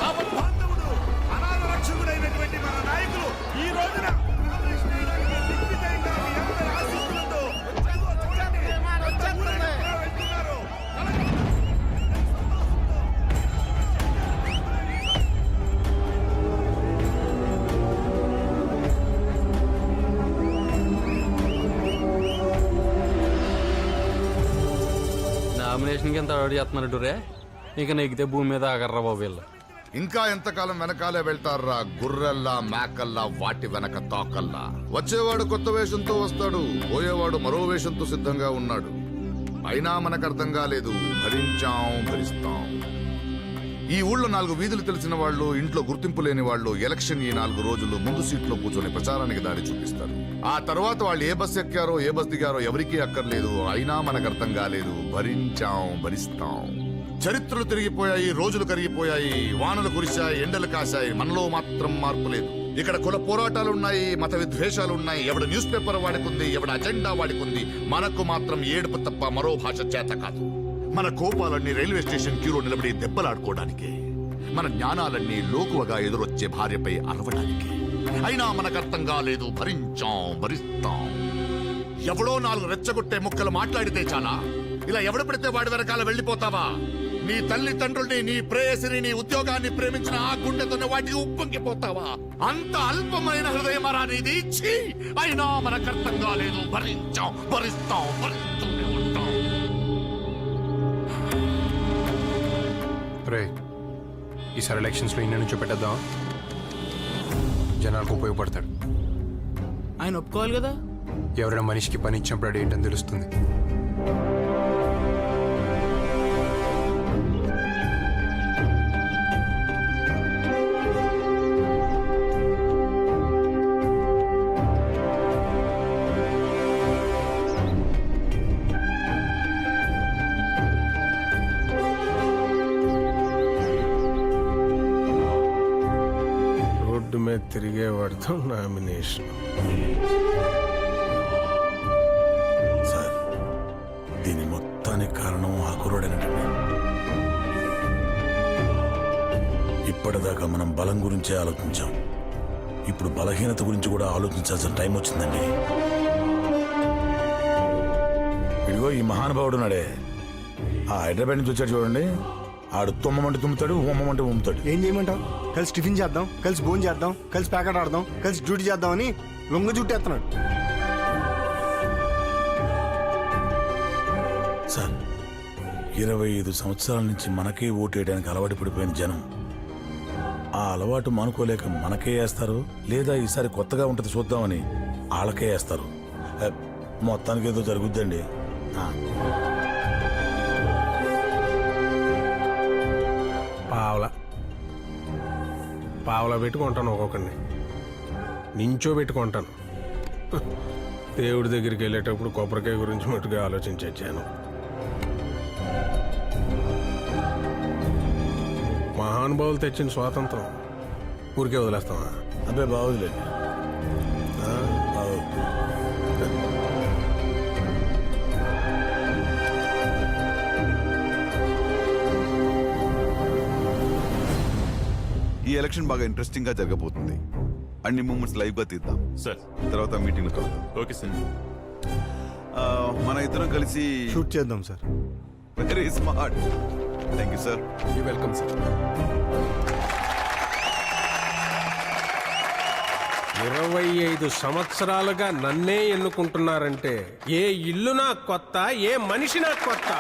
ఆపద్బాంధవుడు, అనాథ రక్షకుడైనటువంటి మన నాయకులు ఈ రోజున దిగ్విజయంగా మీ అందరి ఆశీస్సులతో వెళ్తున్నారు. నామినేషన్కి ఎంత అవార్డు చేస్తున్నారు రే. ఇక నెగితే భూమి మీద ఆగర్రా బాబు వీళ్ళు. ఇంకా ఎంతకాలం వెనకాలే వెళ్తారా గుర్రెల్లా మేకల్లా వాటి వెనక తాకల్లా. వచ్చేవాడు కొత్త వేషంతో వస్తాడు, పోయేవాడు మరో వేషంతో సిద్ధంగా ఉన్నాడు. అయినా మనకు అర్థం కాలేదు, భరిస్తాం. ఈ ఊళ్ళో 4 వీధులు తెలిసిన వాళ్ళు, ఇంట్లో గుర్తింపు లేని వాళ్ళు ఎలక్షన్ ఈ 4 రోజులు ముందు సీట్లో కూర్చొని ప్రచారానికి దారి చూపిస్తారు. ఆ తర్వాత వాళ్ళు ఏ బస్ ఎక్కారో ఏ బస్ దిగారో ఎవరికీ అక్కర్లేదు. అయినా మనకు అర్థం కాలేదు, భరిస్తాం. చరిత్రలు తిరిగిపోయాయి, రోజులు కరిగిపోయాయి, వానలు కురిశాయి, ఎండలు కాశాయి, మనలో మాత్రం మార్పు లేదు. ఇక్కడ కుల పోరాటాలున్నాయి, మత విద్వేషాలున్నాయి, ఎవడు న్యూస్ పేపర్ వాడుకుంది, ఎవడు అజెండా వాడుకుంది. మనకు మాత్రం ఏడుపు తప్ప మరో భాష చేత కాదు. మన కోపాలన్నీ రైల్వే స్టేషన్ క్యూలో నిలబడి దెబ్బలాడుకోవడానికి, మన జ్ఞానాలన్నీ లోకువగా ఎదురొచ్చే భార్యపై అరవడానికి. అయినా మనకు అర్థం కాలేదు, భరిస్తాం. ఎవడో 4 రెచ్చగొట్టే ముక్కలు మాట్లాడితే చాలా, ఇలా ఎవడు పడితే వాడి వెనకాల వెళ్ళిపోతావా? నీ తల్లిదండ్రుల్ని, నీ ప్రేయసిని, నీ ఉద్యోగాన్ని ప్రేమించిన ఆ గుండెతోనే వాటికి ఉప్పొంగిపోతావా? అంత అల్పమైన హృదయమరా నీది? ఛీ! అయినా మనకు అర్థం కాలేదు, భరిస్తాం. రే, ఈసారి ఎలక్షన్స్లో ఇన్ని నుంచో పెట్టేద్దాం, జనాలకు ఉపయోగపడతాడు. ఆయన ఒప్పుకోవాలి కదా. ఎవరైనా మనిషికి పని ఇచ్చినప్పుడు ఏంటని తెలుస్తుంది. తిరిగేవాడితో నామినేషన్. సార్ దీని మొత్తానికి కారణం ఆ కుర్రోడేనండి. ఇప్పటిదాకా మనం బలం గురించే ఆలోచించాం, ఇప్పుడు బలహీనత గురించి కూడా ఆలోచించాల్సిన టైం వచ్చిందండి. ఇదిగో ఈ మహానుభావుడు నాడే ఆ హైదరాబాద్ నుంచి వచ్చాడు చూడండి, ఆడు తుమ్మమంటే తుమ్ముతాడు, ఉమ్మమంటే ఉమ్ముతాడు. ఏం చేయమంటావు? కలిసి టిఫిన్ చేద్దాం, కలిసి భోజనం చేద్దాం, కలిసి ప్యాకెట్ ఆడదాం, కలిసి డ్యూటీ చేద్దామని లొంగ చుట్టేస్తున్నాడు. సార్ 25 సంవత్సరాల నుంచి మనకే ఓటేయడానికి అలవాటు పడిపోయిన జనం ఆ అలవాటు మానుకోలేక మనకే వేస్తారు, లేదా ఈసారి కొత్తగా ఉంటుంది చూద్దామని వాళ్ళకే వేస్తారు. మొత్తానికి ఏదో జరుగుద్దండి. పావలా పెట్టుకుంటాను, ఒక్కొక్కడిని నించో పెట్టుకుంటాను. దేవుడి దగ్గరికి వెళ్ళేటప్పుడు కొబ్బరికాయ గురించి మట్టుగా ఆలోచించి వచ్చాను. మహానుభావులు తెచ్చిన స్వాతంత్రం ఊరికే వదిలేస్తామా? అబ్బే బాగుందిలేండి. ఈ ఎలక్షన్ బాగా ఇంట్రెస్టింగ్ గా జరగబోతుంది. అన్ని మూమెంట్స్ లైవ్ గా తీద్దాం సార్. తర్వాత మీటింగ్ లో కలుద్దాం. Okay sir. మన ఇద్దరం కలిసి షూట్ చేద్దాం sir. Very smart. Thank you sir. You welcome sir. 25 సంవత్సరాలుగా నన్నే ఎన్నుకుంటున్నారంటే ఏ ఇల్లు నాకు కొత్త, ఏ మనిషి నాకు కొత్త.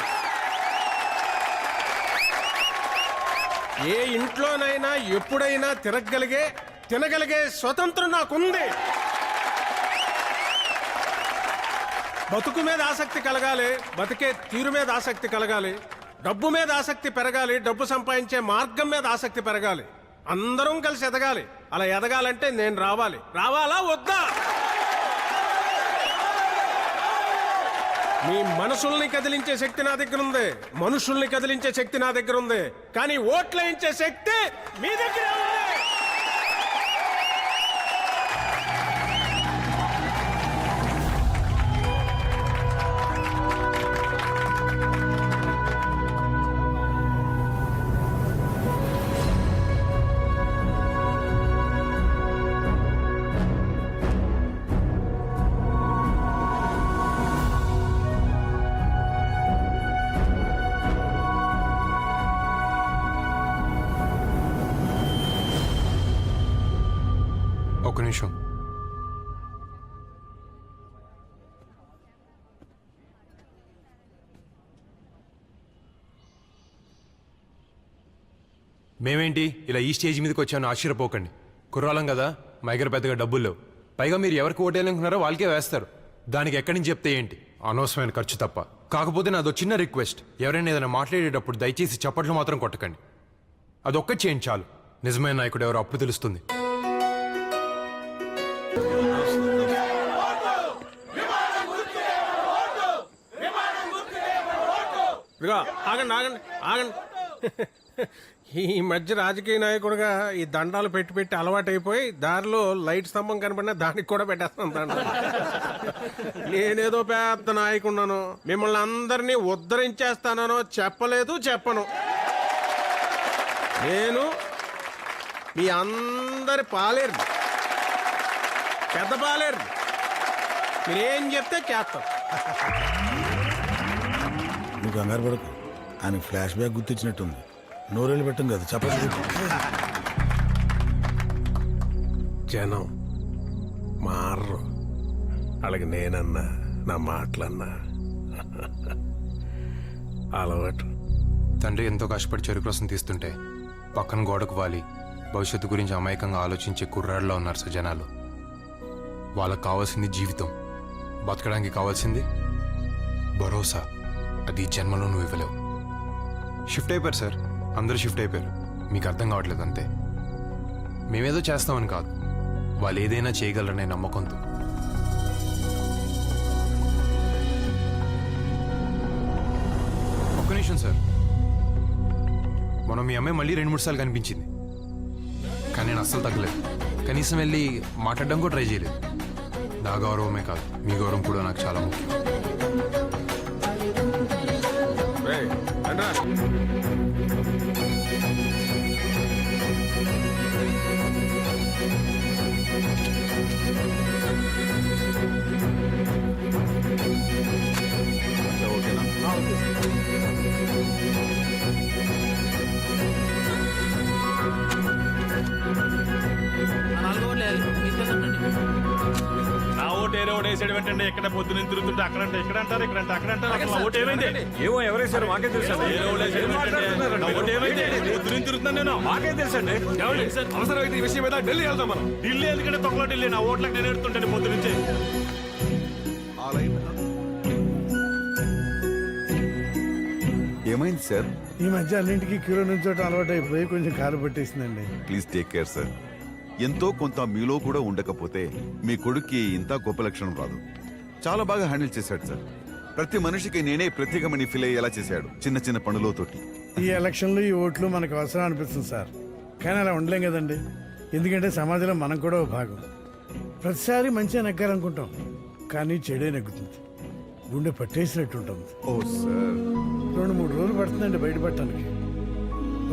ఏ ఇంట్లోనైనా ఎప్పుడైనా తినగలిగే స్వతంత్రం నాకుంది. బతుకు మీద ఆసక్తి కలగాలి, బతికే తీరు మీద ఆసక్తి కలగాలి, డబ్బు మీద ఆసక్తి పెరగాలి, డబ్బు సంపాదించే మార్గం మీద ఆసక్తి పెరగాలి. అందరం కలిసి ఎదగాలి. అలా ఎదగాలంటే నేను రావాలా వద్దా? మీ మనసుల్ని కదిలించే శక్తి నా దగ్గర ఉంది, మనుషుల్ని కదిలించే శక్తి నా దగ్గర ఉంది, కానీ ఓట్లేయించే శక్తి మీ దగ్గర ఉంది. ఒక్క నిమిషం. మేమేంటి ఇలా ఈ స్టేజ్ మీదకి వచ్చాను ఆశ్చర్యపోకండి. కుర్రాలం కదా, మా దగ్గర పెద్దగా డబ్బులు లేవు. పైగా మీరు ఎవరికి ఓటేయాలనుకున్నారో వాళ్ళకే వేస్తారు. దానికి ఎక్కడి నుంచి చెప్తే ఏంటి, అనవసరమైన ఖర్చు తప్ప. కాకపోతే నాదో చిన్న రిక్వెస్ట్, ఎవరైనా ఏదైనా మాట్లాడేటప్పుడు దయచేసి చప్పట్లు మాత్రం కొట్టకండి. అదొక్కటి చేయండి చాలు. నిజమైన నాయకుడు ఎవరో అప్పుడు తెలుస్తుంది. ఆగండి. ఈ మధ్య రాజకీయ నాయకుడుగా ఈ దండాలు పెట్టి అలవాటైపోయి దారిలో లైట్ స్తంభం కనబడినా దానికి కూడా పెట్టేస్తాను దండ. నేనేదో పెద్ద నాయకున్నాను, మిమ్మల్ని అందరినీ ఉద్ధరించేస్తానో చెప్పను. నేను మీ అందరి పాలేరు, పెద్ద పాలేరు. మీరేం చెప్తే చేస్తాం. నువ్వు కంగారు పడకు, ఆయన ఫ్లాష్ బ్యాక్ గుర్తించినట్టుంది. నోరేళ్ళు పెట్టం కదా, చెప్పండి. జనం మారరు, అలాగే నేనన్నా నా మాటలన్నా అలవాటు. తండ్రి ఎంతో కష్టపడి చెరుకు రసం తీస్తుంటే పక్కన గోడకు వాలి భవిష్యత్తు గురించి అమాయకంగా ఆలోచించే కుర్రాళ్ళలో ఉన్నారు సార్ జనాలు. వాళ్ళకు కావాల్సింది జీవితం, బతకడానికి కావాల్సింది భరోసా. అది జన్మలో నువ్వు ఇవ్వలేవు. షిఫ్ట్ అయిపోయారు సార్, అందరూ షిఫ్ట్ అయిపోయారు. మీకు అర్థం కావట్లేదు అంతే. మేమేదో చేస్తామని కాదు, వాళ్ళు ఏదైనా చేయగలరనే నమ్మకంతో. ఒక్క నిమిషం సార్. మనం మీ అమ్మాయి మళ్ళీ 2-3 సార్లు కనిపించింది, కానీ నేను అస్సలు తగ్గలేదు. కనీసం వెళ్ళి మాట్లాడడం కూడా ట్రై చేయలేదు. నా గౌరవమే కాదు, మీ గౌరవం కూడా నాకు చాలా ముఖ్యం. రేయ్, రండ్రా. నా ఓటు ఏదో ఓటు వేసాడు ఏంటంటే ఇక్కడ పొద్దున తిరుగుతుంటే అక్కడంటే ఇక్కడ అంటారు ఇక్కడంటే అక్కడ అంటారు అసలు నా ఓటు ఏమైంది? ఏమో ఎవరేసారు మాకే తెలుసు. ఏదో ఓటు వేసాడు ఏంటంటే? నా ఓటు ఏమైంది? పొద్దున తిరుగుతున్నాను నేను. మాకే తెలుసండి. అవసరమైతే ఈ విషయం మీద ఢిల్లీ వెళ్తాం మనం. ఢిల్లీ ఎందుకంటే తొక్కలో ఢిల్లీ నా ఓట్లకు నేను ఎడుతుంటాను పొద్దు నుంచి. ఏమైంది సార్? ఈ మధ్య అన్నింటికి క్యూలో నుంచోటం అలవాటు అయిపోయి కొంచెం కాలు పట్టేసిందండి. Please take care sir. ఎంతో కొంత మీలో కూడా ఉండకపోతే మీ కొడుక్కి ఇంత గొప్ప లక్షణం రాదు. చాలా బాగా హ్యాండిల్ చేశాడు సార్. ప్రతి మనిషికి నేనే ప్రత్యేకమని ఫీల్ అయ్యేలా చేశాడు చిన్న చిన్న పనులతోటి. ఈ ఎలక్షన్లు ఈ ఓట్లు మనకు అవసరం అనిపిస్తుంది సార్, కానీ అలా ఉండలేం కదండి. ఎందుకంటే సమాజంలో మనం కూడా ఒక భాగం. ప్రతిసారి మంచిగా నెగ్గాలనుకుంటాం, కానీ చెడే నెగ్గుతుంది, గుండె పట్టేసినట్టు ఉంటుంది. ఓ సార్, 2-3 రోజులు పడుతుందండి బయటపడటానికి.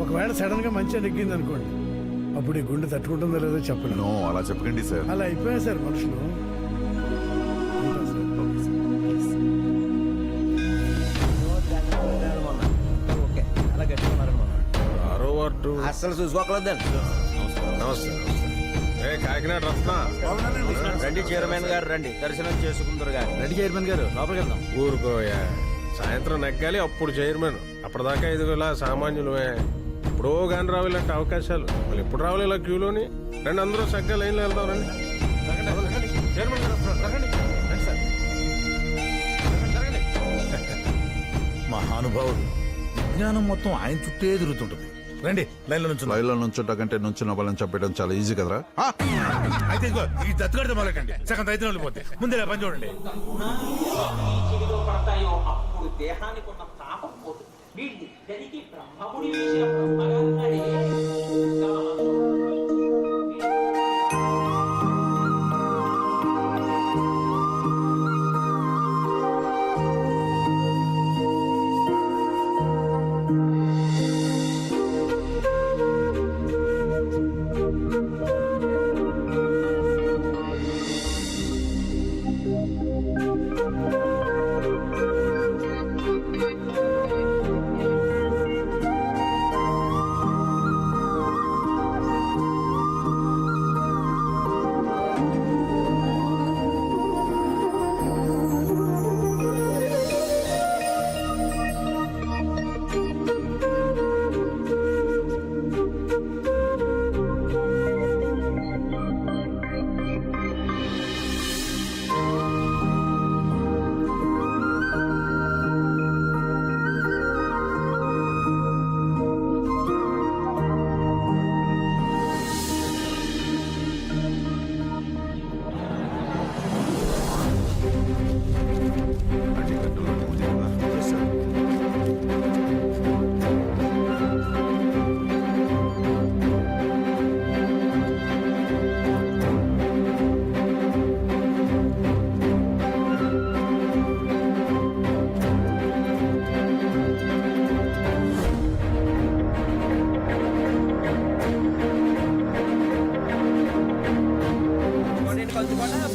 ఒకవేళ సడన్ గా మంచిగా నెగ్గింది అనుకోండి, అప్పుడు ఈ గుండె తట్టుకుంటుందో లేదో చెప్పలేను. నో, అలా చెప్పకండి సార్. అలా అయిపోయాయి సార్ మనుషులు. అస్సలు చూసుకోకలేదండి. నమస్తే. కాకినాడ రత్న రండి చైర్మన్ గారు, రండి దర్శనం చేసుకుందరు గారు. రెడ్డి చైర్మన్ గారు లోపలికి వెళ్దాం. ఊరుకోయా, సాయంత్రం నెగ్గాలి అప్పుడు చైర్మన్. అప్పటిదాకా ఇదిగోలా సామాన్యులమే. ఎప్పుడో కానీ రావు ఇలాంటి అవకాశాలు. మళ్ళీ ఎప్పుడు రావాలి ఇలా క్యూలోని. రండి అందరూ చక్కగా లైన్లో వెళ్దాం. రండి చైర్మన్ గారు వస్తున్నారు. రండి. రండి సార్. రండి. మహానుభావుడు, విజ్ఞానం మొత్తం ఆయన చుట్టే తిరుగుతుంటది. రండి లైన్లో నుంచి. లైన్లో నుంచుంటా కంటే నుంచున్న వాళ్ళని చంపేయడం చాలా ఈజీ కదరా. అయితే ఇదిగో ఈ దత్తుగడితే మొదలకండి, సగం రైతు వెళ్ళిపోతే ముందే పని చూడండి. దేహానికి ఉన్న తాపం పోతుంది. వీళ్ళిద్దరికీ బ్రహ్మముడి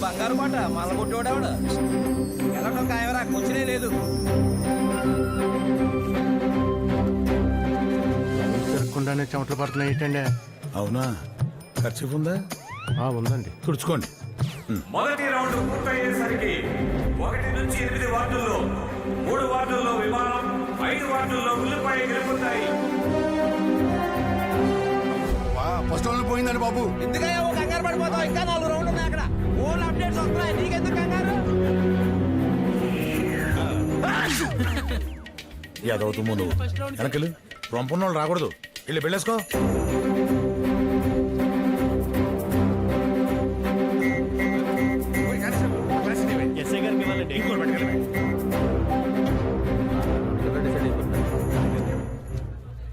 బంగారు మాట మళ్ళా కొట్టేవాడు ఎలా కాయవరా కూర్చునే లేదు. తిరగకుండానే చెమటలు పడుతున్నాయి ఏంటండి? అవునా, ఖర్చు ఉందా? ఉందండి, తుడుచుకోండి. మొదటి రౌండ్ పూర్తయ్యేసరికి 1 నుంచి 8 వార్డుల్లో 3 వార్డుల్లో విమానం, 5 వార్డుల్లో ఉల్లిపాయ గెలుపుతాయి. ఫస్ట్ రౌండ్ పోయిందండి బాబు. ఎందుకయ్యా ఓ కంగారు పడిపోతావు? ఇంకా 4 రౌండ్లు ఉన్నాయి అక్కడ. ఓన్ అప్డేట్స్ వస్తున్నాయి, నీకెందుకు కంగారు? ఏదవుతుందో నువ్వు వెనకలు రొంపన్న వాళ్ళు రాకూడదు. వెళ్ళి పెళ్ళేసుకో.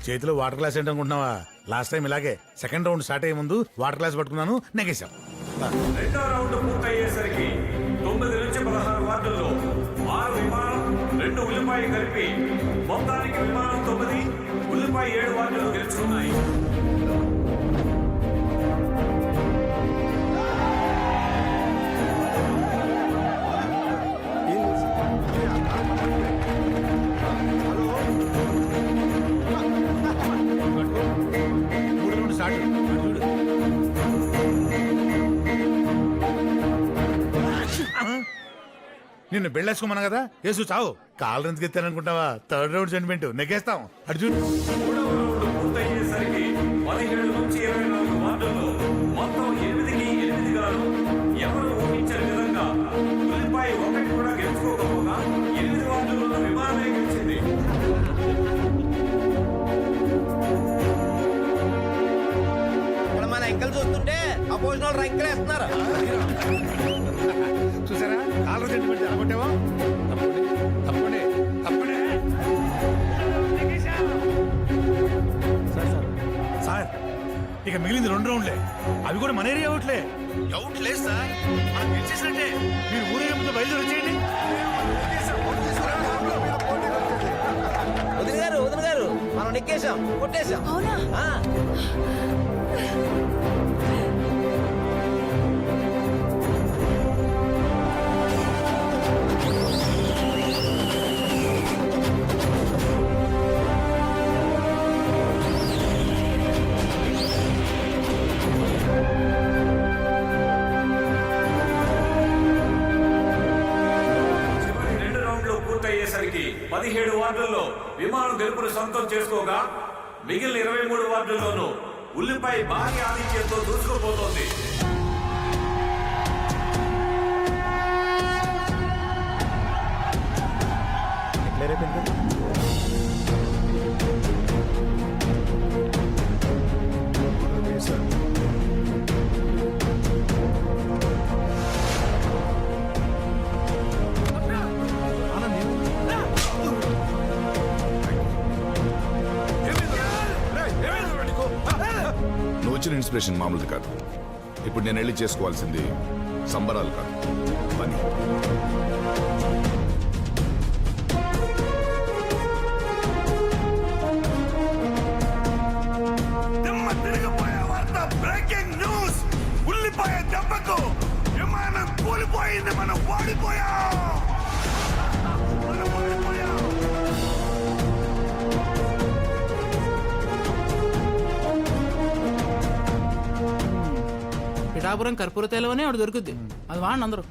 చేతిలో వాటర్ గ్లాస్ ఏంటనుకుంటున్నావా? లాస్ట్ టైం ఇలాగే సెకండ్ రౌండ్ స్టార్ట్ అయ్యే ముందు వాటర్ గ్లాస్ పట్టుకున్నాను నెగేశాం. రెండో రౌండ్ పూర్తయ్యేసరికి 9 నుంచి 16 వార్డుల్లో 6 విమానం 2 ఉల్లిపాయ కలిపి మొత్తానికి విమానం 9 ఉల్లిపాయ 7 వార్డులు గెలుచుకున్నాయి. మూడు రౌండ్ స్టార్ట్ చూడు. నిన్ను బెళ్ళేసుకోమన్నా కదా యేసు చావు కాళ్ళు ఎందుకు ఎత్తాననుకుంటావా? థర్డ్ రౌండ్ సెంటిమెంట్ నెగ్గేస్తాం. అటు చూడు. మూడవ రౌండ్ పూర్తయ్యేసరికి 17 నుంచి 24 వార్డుల్లో మొత్తం 8కి 8 గాను ఎవరు ఊహించని విధంగా ఉల్లిపాయ ఒకటి కూడా గెలుచుకోకపోగా 8 వార్డుల్లో విమానమే గెలిచింది. ఇక్కడ మన ఎంకలు చూస్తుంటే అపోజిట్ వాళ్ళు రంకెలు వేస్తున్నారు. చూసారా కాళ్ళు సెంటిమెంట్ అనుకుంటావా? తప్పండి తప్పండి తప్పండి. సార్ ఇక మిగిలింది 2 రౌండ్లే, అవి కూడా మన ఏరియా అవుట్లే. అవుట్ లేదు సార్, మనం గెలిచేసినట్టే. మీరు ఊరేగింపుతో బయలుదేరి వచ్చేయండి. వదిన గారు మనం నెక్కేశాం, కొట్టేశాం. అవునా? చివరి 2 రౌండ్లు పూర్తయ్యేసరికి 17 వార్డుల్లో విమానం గెలుపును సొంతం చేసుకోగా మిగిలిన 23 వార్డుల్లోనూ ఉల్లిపాయ భారీ ఆధిక్యంతో దూసుకుపోతోంది. నువ్వు వచ్చిన ఇన్స్పిరేషన్ మామూలుది కాదు. ఇప్పుడు నేను వెళ్ళి చేసుకోవాల్సింది సంబరాలు కాదు, పని. తిరిగిపోయే వార్త, బ్రేకింగ్ న్యూస్. ఉల్లిపాయ దెబ్బకు విమానం కూలిపోయింది. మనం ఓడిపోయాం. పిఠాపురం కర్పూర తైలం అని ఒకటి దొరుకుద్ది, అది వాడండి అందరూ.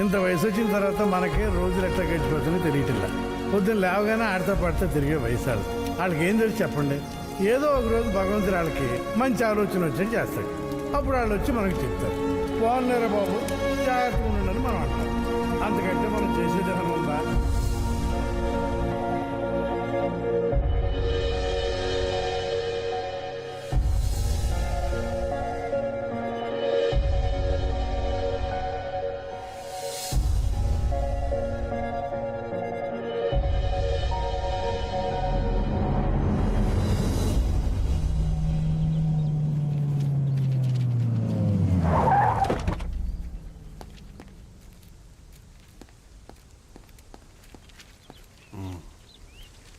ఇంత వయసు వచ్చిన తర్వాత మనకే రోజులు ఎట్లా గడిచిపోతుందో తెలియట్లా. పొద్దున్న లేవగానే ఆడితో పాడితో తిరిగే వయసు వాళ్ళకి ఏం తెలిసి చెప్పండి. ఏదో ఒక రోజు భగవంతుడు వాళ్ళకి మంచి ఆలోచన వచ్చి చేస్తాడు. అప్పుడు వాళ్ళు వచ్చి మనకి చెప్తారు, పోలేరా బాబు జాగ్రత్తగా ఉండండి మనం అంటాం. అంతకంటే మనం చేసేదేమైనా ఉందా?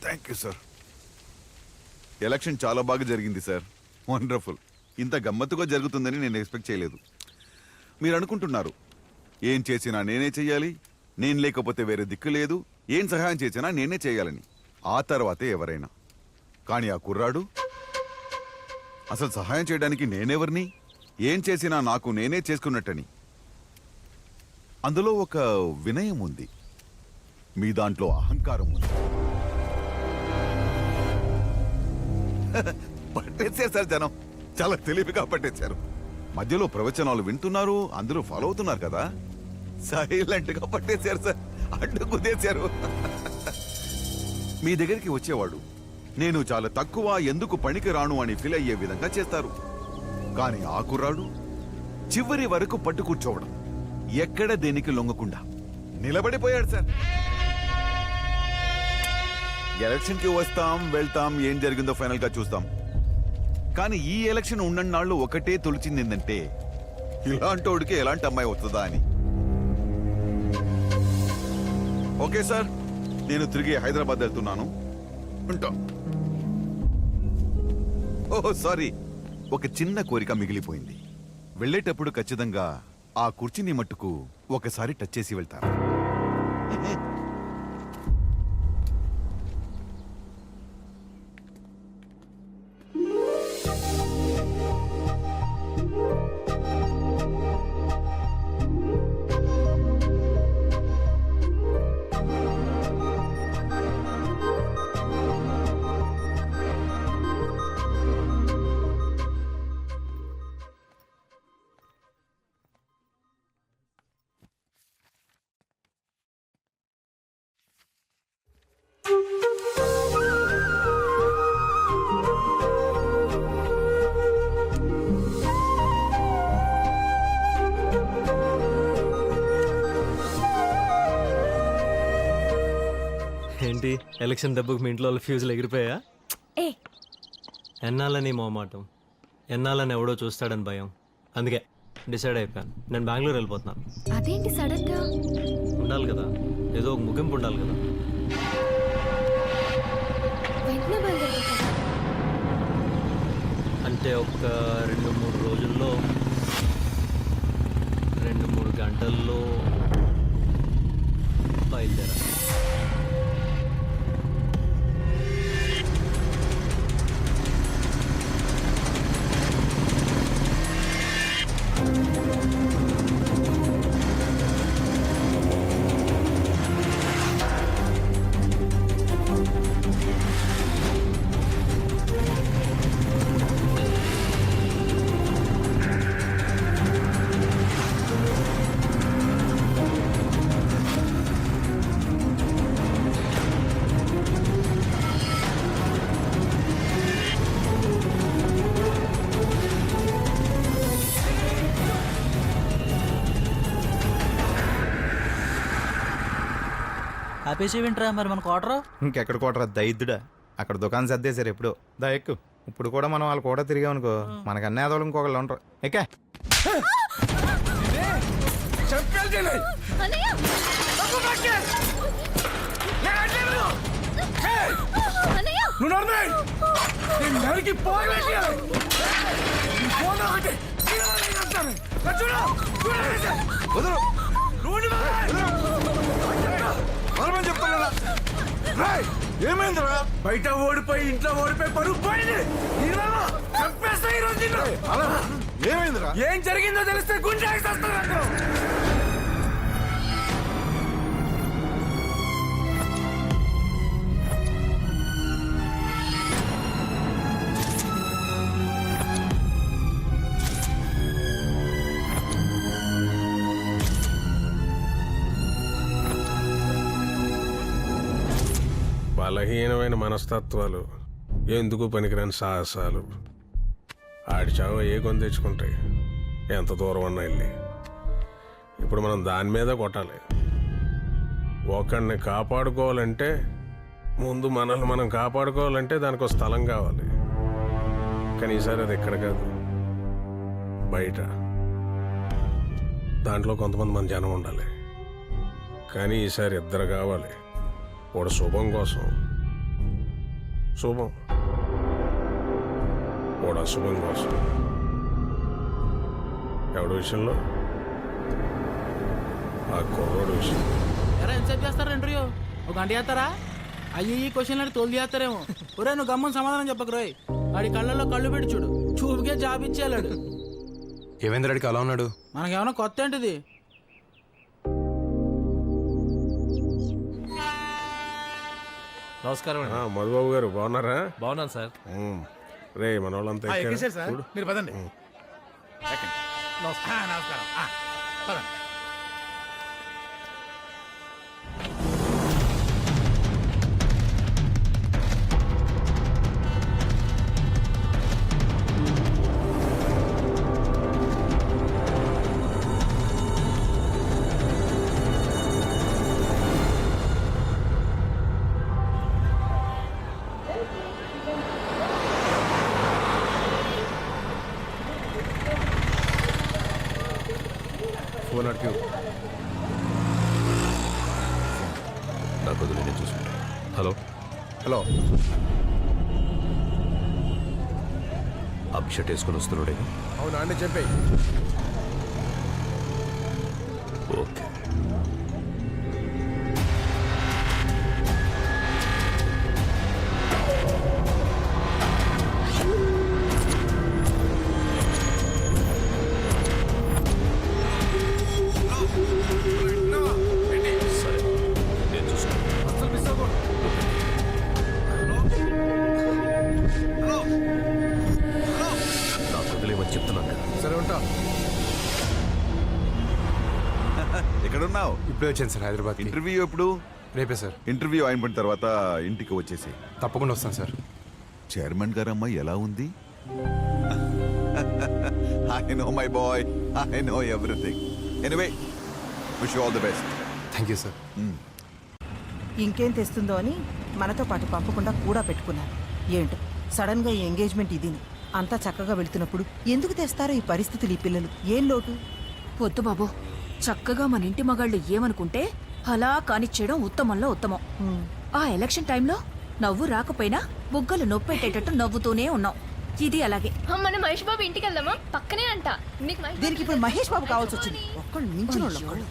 Thank you sir. ఎలక్షన్ చాలా బాగా జరిగింది సార్. వండర్ఫుల్. ఇంత గమ్మత్తుగా జరుగుతుందని నేను ఎక్స్పెక్ట్ చేయలేదు. మీరు అనుకుంటున్నారు ఏం చేసినా నేనే చెయ్యాలి, నేను లేకపోతే వేరే దిక్కు లేదు, ఏం సహాయం చేసినా నేనే చేయాలని. ఆ తర్వాతే ఎవరైనా. కానీ ఆ కుర్రాడు అసలు సహాయం చేయడానికి నేనెవరిని, ఏం చేసినా నాకు నేనే చేసుకున్నట్టని. అందులో ఒక వినయం ఉంది, మీ దాంట్లో అహంకారం ఉంది. పట్టేశారు సార్ జనం, చాలా తెలివిగా పట్టేశారు. మధ్యలో ప్రవచనాలు వింటున్నారు, అందరూ ఫాలో అవుతున్నారు కదా, సైలెంట్ గా పట్టేశారు సార్, అడ్డు కుదేశారు. మీ దగ్గరికి వచ్చేవాడు నేను చాలా తక్కువ, ఎందుకు పనికి రాను అని ఫీల్ అయ్యే విధంగా చేస్తారు. కానీ ఆ కుర్రాడు చివరి వరకు పట్టు కూర్చోవడం, ఎక్కడ దేనికి లొంగకుండా నిలబడిపోయాడు సార్. ఎలక్షన్ కి వస్తాం వెళ్తాం, ఏం జరిగిందో ఫైనల్ గా చూస్తాం. కానీ ఈ ఎలక్షన్ ఉన్నన్నాళ్ళు ఒకటే తొలిచింది ఏంటంటే, ఇలాంటోడికి ఎలాంటి అమ్మాయి వస్తుందా అని. ఓకే సార్, నేను తిరిగి హైదరాబాద్ వెళ్తున్నాను, ఉంటా. ఓహో సారీ, ఒక చిన్న కోరిక మిగిలిపోయింది. వెళ్ళేటప్పుడు ఖచ్చితంగా ఆ కుర్చీని మట్టుకు ఒకసారి టచ్ చేసి వెళ్తారు. ఏంటి ఎలక్షన్ దెబ్బకు మీ ఇంట్లో ఫ్యూజులు ఎగిరిపోయా? ఏ ఎన్నాలని మోమాటం, ఎన్నాలని ఎవడో చూస్తాడని భయం. అందుకే డిసైడ్ అయిపోయాను, నేను బెంగళూరు వెళ్ళిపోతున్నాను. అదేంటి సడన్ గా? ఉండాలి కదా, ఏదో ఒక ముగింపు ఉండాలి కదా. వెంటనే బయలుదేరిపోతావా? అంటే ఒక 2-3 రోజుల్లో, 2-3 గంటల్లో బయలుదేరా. ఆపేసేవింట్రా మరి మన కోటరు? ఇంకెక్కడ కోటరా దైద్యుడా, అక్కడ దుకాణం సర్దేశారు ఎప్పుడు. దా ఎక్కు. ఇప్పుడు కూడా మనం వాళ్ళు కూడా తిరిగామనుకో, మనకు అన్ని ఆదోళం ఇంకొకళ్ళు ఉంటారు. ఎక్కా ఏమైందిరా? బయట ఓడిపోయి ఇంట్లో ఓడిపోయి పరుగు పోయింది. ఏమైందిరా? ఏం జరిగిందో తెలిస్తే గుండె ఆగిస్తాను. బలహీనమైన మనస్తత్వాలు, ఎందుకు పనికిరాని సాహసాలు ఆడి చావు ఏ కొని తెచ్చుకుంటాయి, ఎంత దూరం అన్నా వెళ్ళి. ఇప్పుడు మనం దాని మీద కొట్టాలి. ఒకడిని కాపాడుకోవాలంటే ముందు మనల్ని మనం కాపాడుకోవాలంటే దానికి ఒక స్థలం కావాలి. కానీ ఈసారి అది ఎక్కడ కాదు, బయట. దాంట్లో కొంతమంది మన జనం ఉండాలి. కానీ ఈసారి 2 కావాలి. ఒకడు శుభం కోసం, శుభం కూడా శుభం కోసం ఎవడి విషయంలో ఆ కుర్రోడు విషయం. ఎరా ఎంతసేపు చేస్తారా ఇంటర్వ్యూ? ఒక గంట చేస్తారా? అయ్యి ఈ క్వశ్చన్ అని తోలు చేస్తారేమో. ఒరే నువ్వు గమ్మని సమాధానం చెప్పకు రోయ్. వాడి కళ్ళల్లో కళ్ళు పెట్టి చూడు, చూపుకే జాబ్ ఇచ్చేయాడు. ఏమైంది రెడ్డికి అలా ఉన్నాడు? మనకేమన్నా కొత్త ఏంటిది? నమస్కారం అండి. మధుబాబు గారు బాగున్నారా? బాగున్నాను సార్. రే మన వాళ్ళంతా ఎక్కారా? సార్ చూడు. మీరు పదండి. నమస్కారం. పదండి. ఫోన్ అడిగి నాకు వదిలే, నేను చూసుకుంటా. హలో హలో, అభిషట్ వేసుకొని వస్తున్నాడే. అవునా అండి, చెప్పేయి. ఓకే. సరే, నేను చూసుకుంటా. నాకు వదిలేమని చెప్తున్నాను కదా. సరే ఉంటా. ఎక్కడున్నావు? ఇప్పుడే వచ్చాను సార్ హైదరాబాద్. ఇంటర్వ్యూ ఎప్పుడు? రేపే సార్. ఇంటర్వ్యూ అయిపోయిన తర్వాత ఇంటికి వచ్చేసి. తప్పకుండా వస్తాను సార్. చైర్మన్ గారమ్మ ఎలా ఉంది? I know my boy, I know everything. Anyway, wish you all the best. Thank you sir. ఇంకేం తెస్తుందో అని మనతో పాటు పంపకుండా కూడా పెట్టుకున్నాను. ఏంటో సడన్గా ఈ ఎంగేజ్మెంట్ ఇదిని అంతా చక్కగా వెళ్తున్నప్పుడు ఎందుకు తెస్తారో ఈ పరిస్థితులు ఈ పిల్లలు? ఏం లోటు? వద్దు బాబు, చక్కగా మన ఇంటి మగాళ్ళు ఏమనుకుంటే అలా కానిచ్చేయడం ఉత్తమంలో ఉత్తమం. ఆ ఎలక్షన్ టైంలో నవ్వు రాకపోయినా బుగ్గలు నొప్పెట్టేటట్టు నవ్వుతూనే ఉన్నాం. ఇది అలాగే. మన మహేష్ బాబు ఇంటికి వెళ్దామా? పక్కనే అంట. దీనికి ఇప్పుడు మహేష్ బాబు కావాల్సి వచ్చింది. ఒక్కళ్ళు మించిన వాళ్ళు ఒక్కళ్ళు.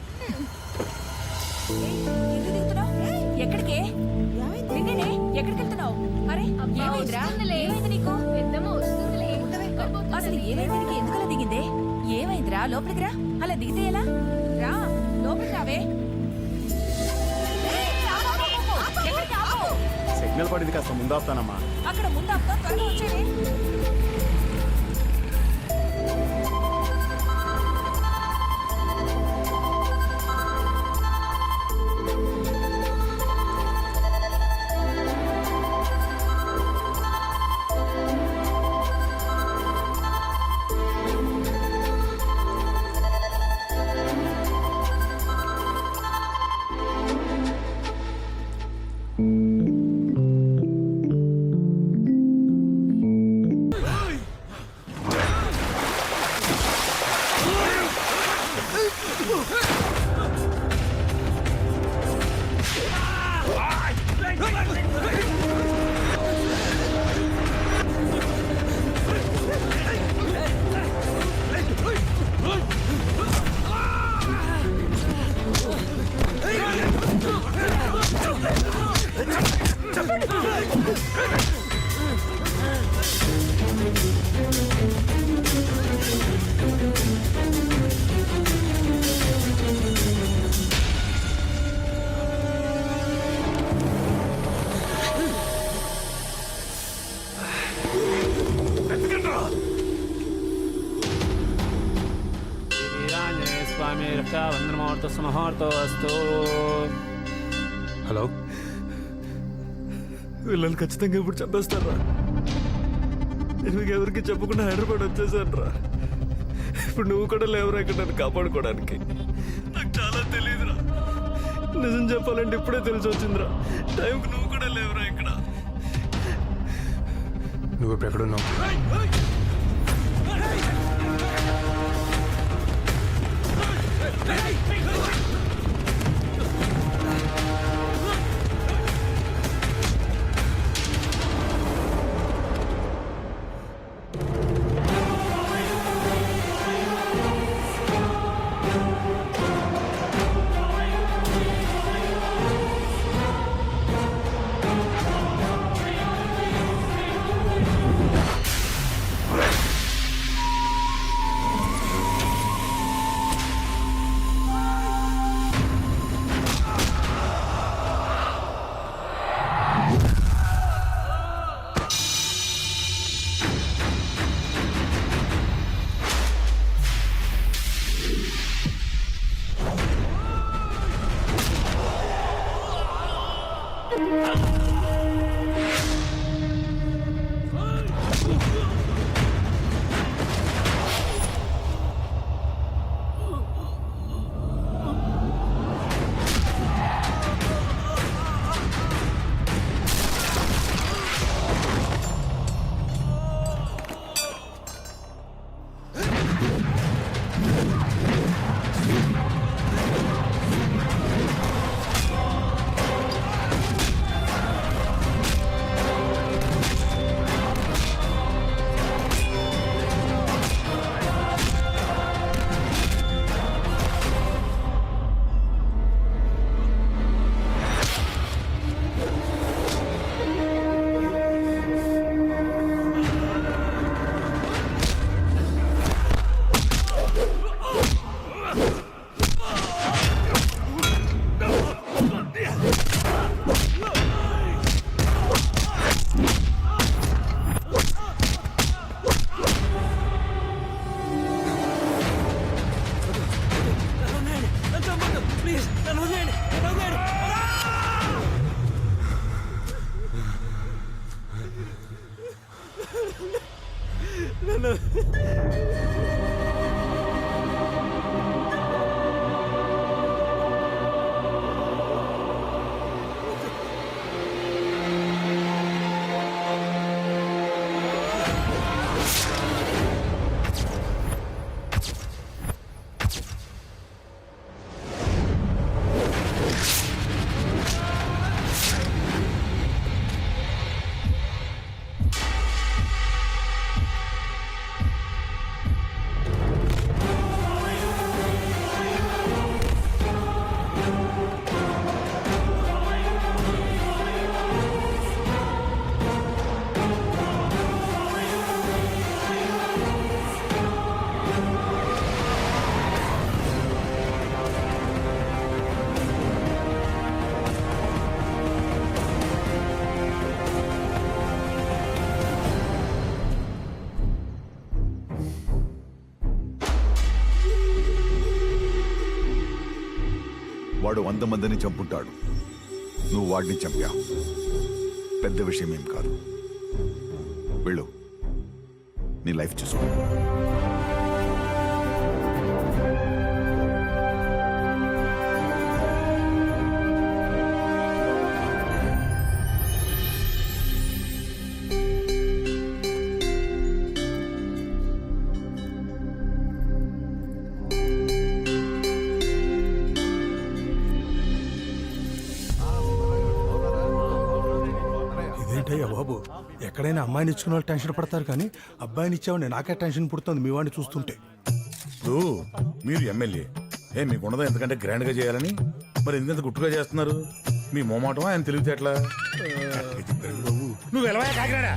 ఎక్కడికే? నిన్నేనే ఎక్కడికి వెళ్తున్నావు? అరే ఏమైందిరా? ఏమైంది నీకు? అసలు ఏమైంది నీకు? ఎందుకలా దిగిందే? ఏమైందిరా? లోపలికి రా. అలా దిగితే ఎలా? రా లోపలికి రావే. ఎక్కడికి ఆపు? సిగ్నల్ పడింది, కాస్త ముందు ఆపుతానమ్మా. అక్కడ ముందు ఆపుతా, త్వరగా వచ్చేది. హలో, వీళ్ళని ఖచ్చితంగా ఇప్పుడు చంపేస్తారా? నేను మీకు ఎవరికి చెప్పకుండా హైదరాబాద్ వచ్చేసాను రా. ఇప్పుడు నువ్వు కూడా లేవరా ఇక్కడ నన్ను కాపాడుకోవడానికి? నాకు చాలా తెలియదురా. నిజం చెప్పాలంటే ఇప్పుడే తెలిసి వచ్చిందిరా. టైంకి నువ్వు కూడా లేవరా ఇక్కడ. నువ్వు ఇప్పుడు ఎక్కడున్నావు? నన్ను. వాడు 100 మందిని చంపుంటాడు. నువ్వు వాడిని చంపావు. పెద్ద విషయం ఏం కాదు. వెళ్ళు, నీ లైఫ్ చూసుకో. ఇదేంటయ్యా బాబు, ఎక్కడైనా అమ్మాయిని ఇచ్చుకున్న వాళ్ళు టెన్షన్ పడతారు కానీ అబ్బాయిని ఇచ్చావండి నాకే టెన్షన్ పుడుతుంది మీ వాడిని చూస్తుంటే. ఇప్పుడు మీరు ఎమ్మెల్యే, మీకు ఉండదా ఎంతకంటే గ్రాండ్ గా చేయాలని? మరి ఎందుకంత గుట్టుగా చేస్తున్నారు? మీ మోమాటమా ఆయన తెలివితే ఎట్లా? నువ్వు వెళ్ళవా కాకినాడా?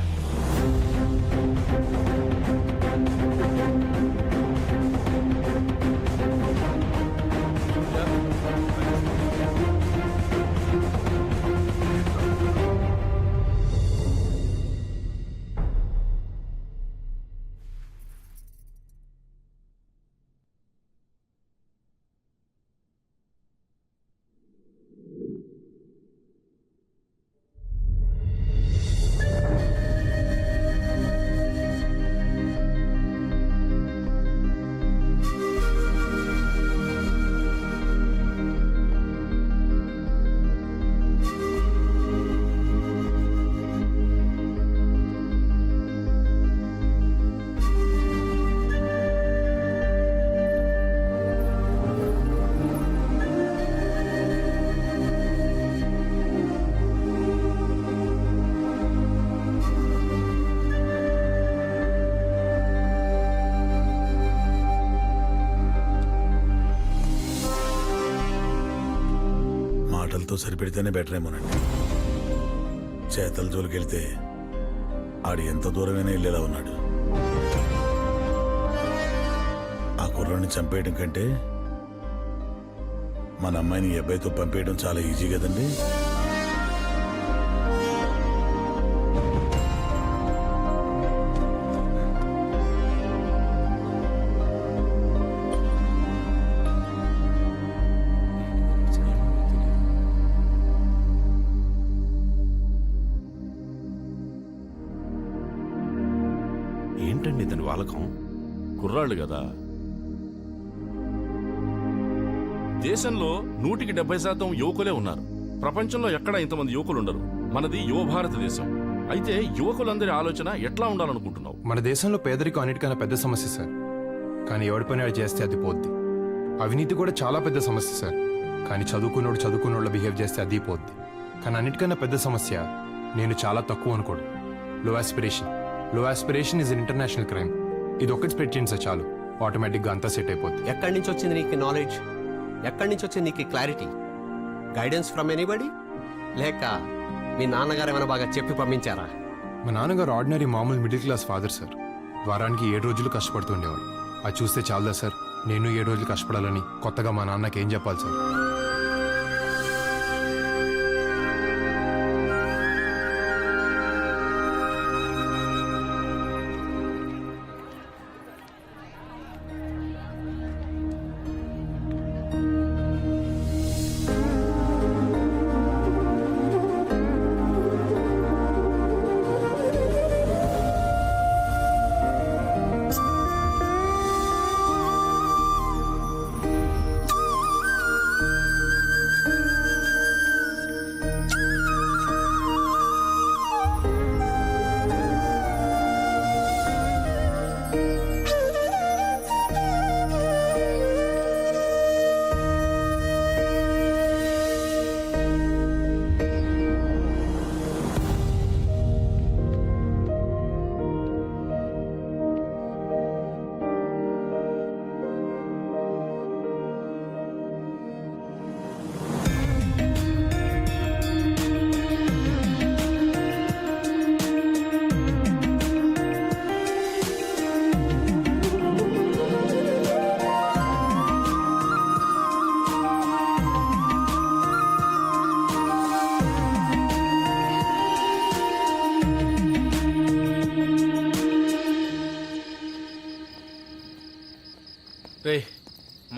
మాటలతో సరిపెడితేనే బెటర్ ఏమోనండి. చేతల జోలికెళ్తే ఆడు ఎంత దూరమైనా వెళ్ళేలా ఉన్నాడు. ఆ కుర్రాన్ని చంపేయడం కంటే మన అమ్మాయిని ఈ అబ్బాయితో పంపేయడం చాలా ఈజీ కదండి. ఏంటండి ఇతని వాలకం? కుర్రాళ్ళు కదా. దేశంలో 100% యువకులే ఉన్నారు. ప్రపంచంలో ఎక్కడా ఇంతమంది యువకులు ఉండరు. మనది యువ భారతదేశం. అయితే యువకులందరి ఆలోచన ఎట్లా ఉండాలనుకుంటున్నావు? మన దేశంలో పేదరికం అన్నిటికన్నా పెద్ద సమస్య సార్. కానీ ఎవడి పని వాడు చేస్తే అది పోద్ది. అవినీతి కూడా చాలా పెద్ద సమస్య సార్. కానీ చదువుకున్నోళ్ళు బిహేవ్ చేస్తే అది పోద్ది. కానీ అన్నిటికన్నా పెద్ద సమస్య నేను చాలా తక్కువ అనుకోడు. లో ఆస్పిరేషన్ ఇస్ ఇంటర్నేషనల్ క్రైమ్. ఇది ఒక్కటి స్ప్రెడ్ చేయండి సార్, చాలు. ఆటోమేటిక్గా అంతా సెట్ అయిపోద్ది. ఎక్కడి నుంచి వచ్చింది నీకు నాలెడ్జ్? ఎక్కడి నుంచి వచ్చింది నీకు క్లారిటీ? గైడెన్స్ ఫ్రమ్ ఎనీబడి, లేక మీ నాన్నగారు ఏమైనా బాగా చెప్పి పంపించారా? మా నాన్నగారు ఆర్డినరీ మామూలు మిడిల్ క్లాస్ ఫాదర్ సార్. వారానికి 7 రోజులు కష్టపడుతుండేవాడు. అది చూస్తే చాలదా సార్? నేను 7 రోజులు కష్టపడాలని కొత్తగా మా నాన్నకి ఏం చెప్పాలి సార్?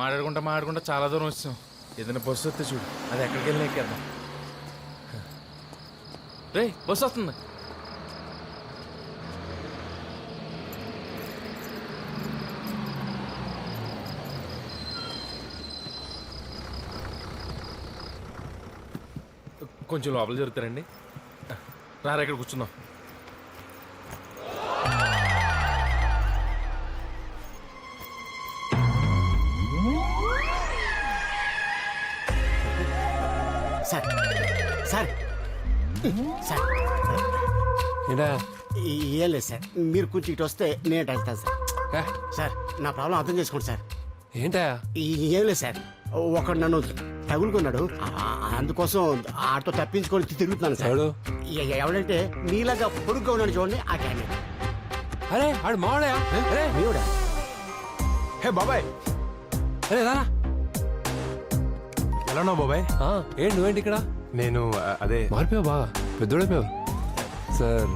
మాట్లాడుకుంటా చాలా దూరం వచ్చాం. ఏదైనా బస్సు వస్తే చూడు, అది ఎక్కడికి వెళ్ళినా ఎక్కేద్దాం. రే బస్సు వస్తుంది. కొంచెం లోపల జరుగుతారండి. రారా ఇక్కడ కూర్చుందాం. సార్ సార్ సార్ ఏం లేదు సార్, మీరు కొంచెం ఇటు వస్తే నేను వెళ్తాను సార్. సార్ నా ప్రాబ్లం అర్థం చేసుకోండి సార్. ఏంటా? ఏం లేదు సార్, ఒకడు నన్ను తగులుకున్నాడు, అందుకోసం ఆటో తప్పించుకొని తిరుగుతున్నాను సార్. ఎవడంటే మీలాగా పొడుగ్గా ఉన్నాడు చూడండి, ఆ క్యాండిడేట్. అరే ఆడు మావాడా? మీవుడా? హే బాబాయ్, అరే రా. ఎలా ఉన్నావు బాబాయ్? ఏంటి నువ్వేంటి ఇక్కడ? నేను అదే మారిపోయావు, బాగా పెద్దోడైపోయావు. సార్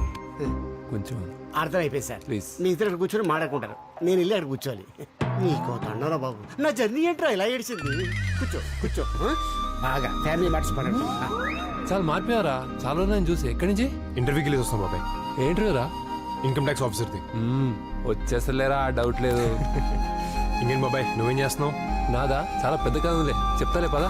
కొంచెం అర్థమైపోయింది సార్. ప్లీజ్ మీ ఇద్దరు ఇక్కడ కూర్చొని మాట్లాడుకుంటారు, నేను వెళ్ళి అక్కడ కూర్చోవాలి. నీకో తండరా బాబు, నా జర్నీ ఏంట్రా ఇలా ఏడిచింది. కూర్చో కూర్చో, బాగా ఫ్యామిలీ మ్యాటర్స్ పడండి. చాలా మారిపోయారా? చాలా నేను చూసి. ఎక్కడి నుంచి? ఇంటర్వ్యూకి వెళ్ళి వస్తాం బాబాయ్. ఏంటర్వ్యూరా? ఇన్కమ్ ట్యాక్స్ ఆఫీసర్ది. వచ్చేసలేరా, డౌట్ లేదు. ఇంకేం బాబాయ్, నువ్వేం చేస్తున్నావు? నాదా చాలా పెద్ద కథలే, చెప్తాలే పదా.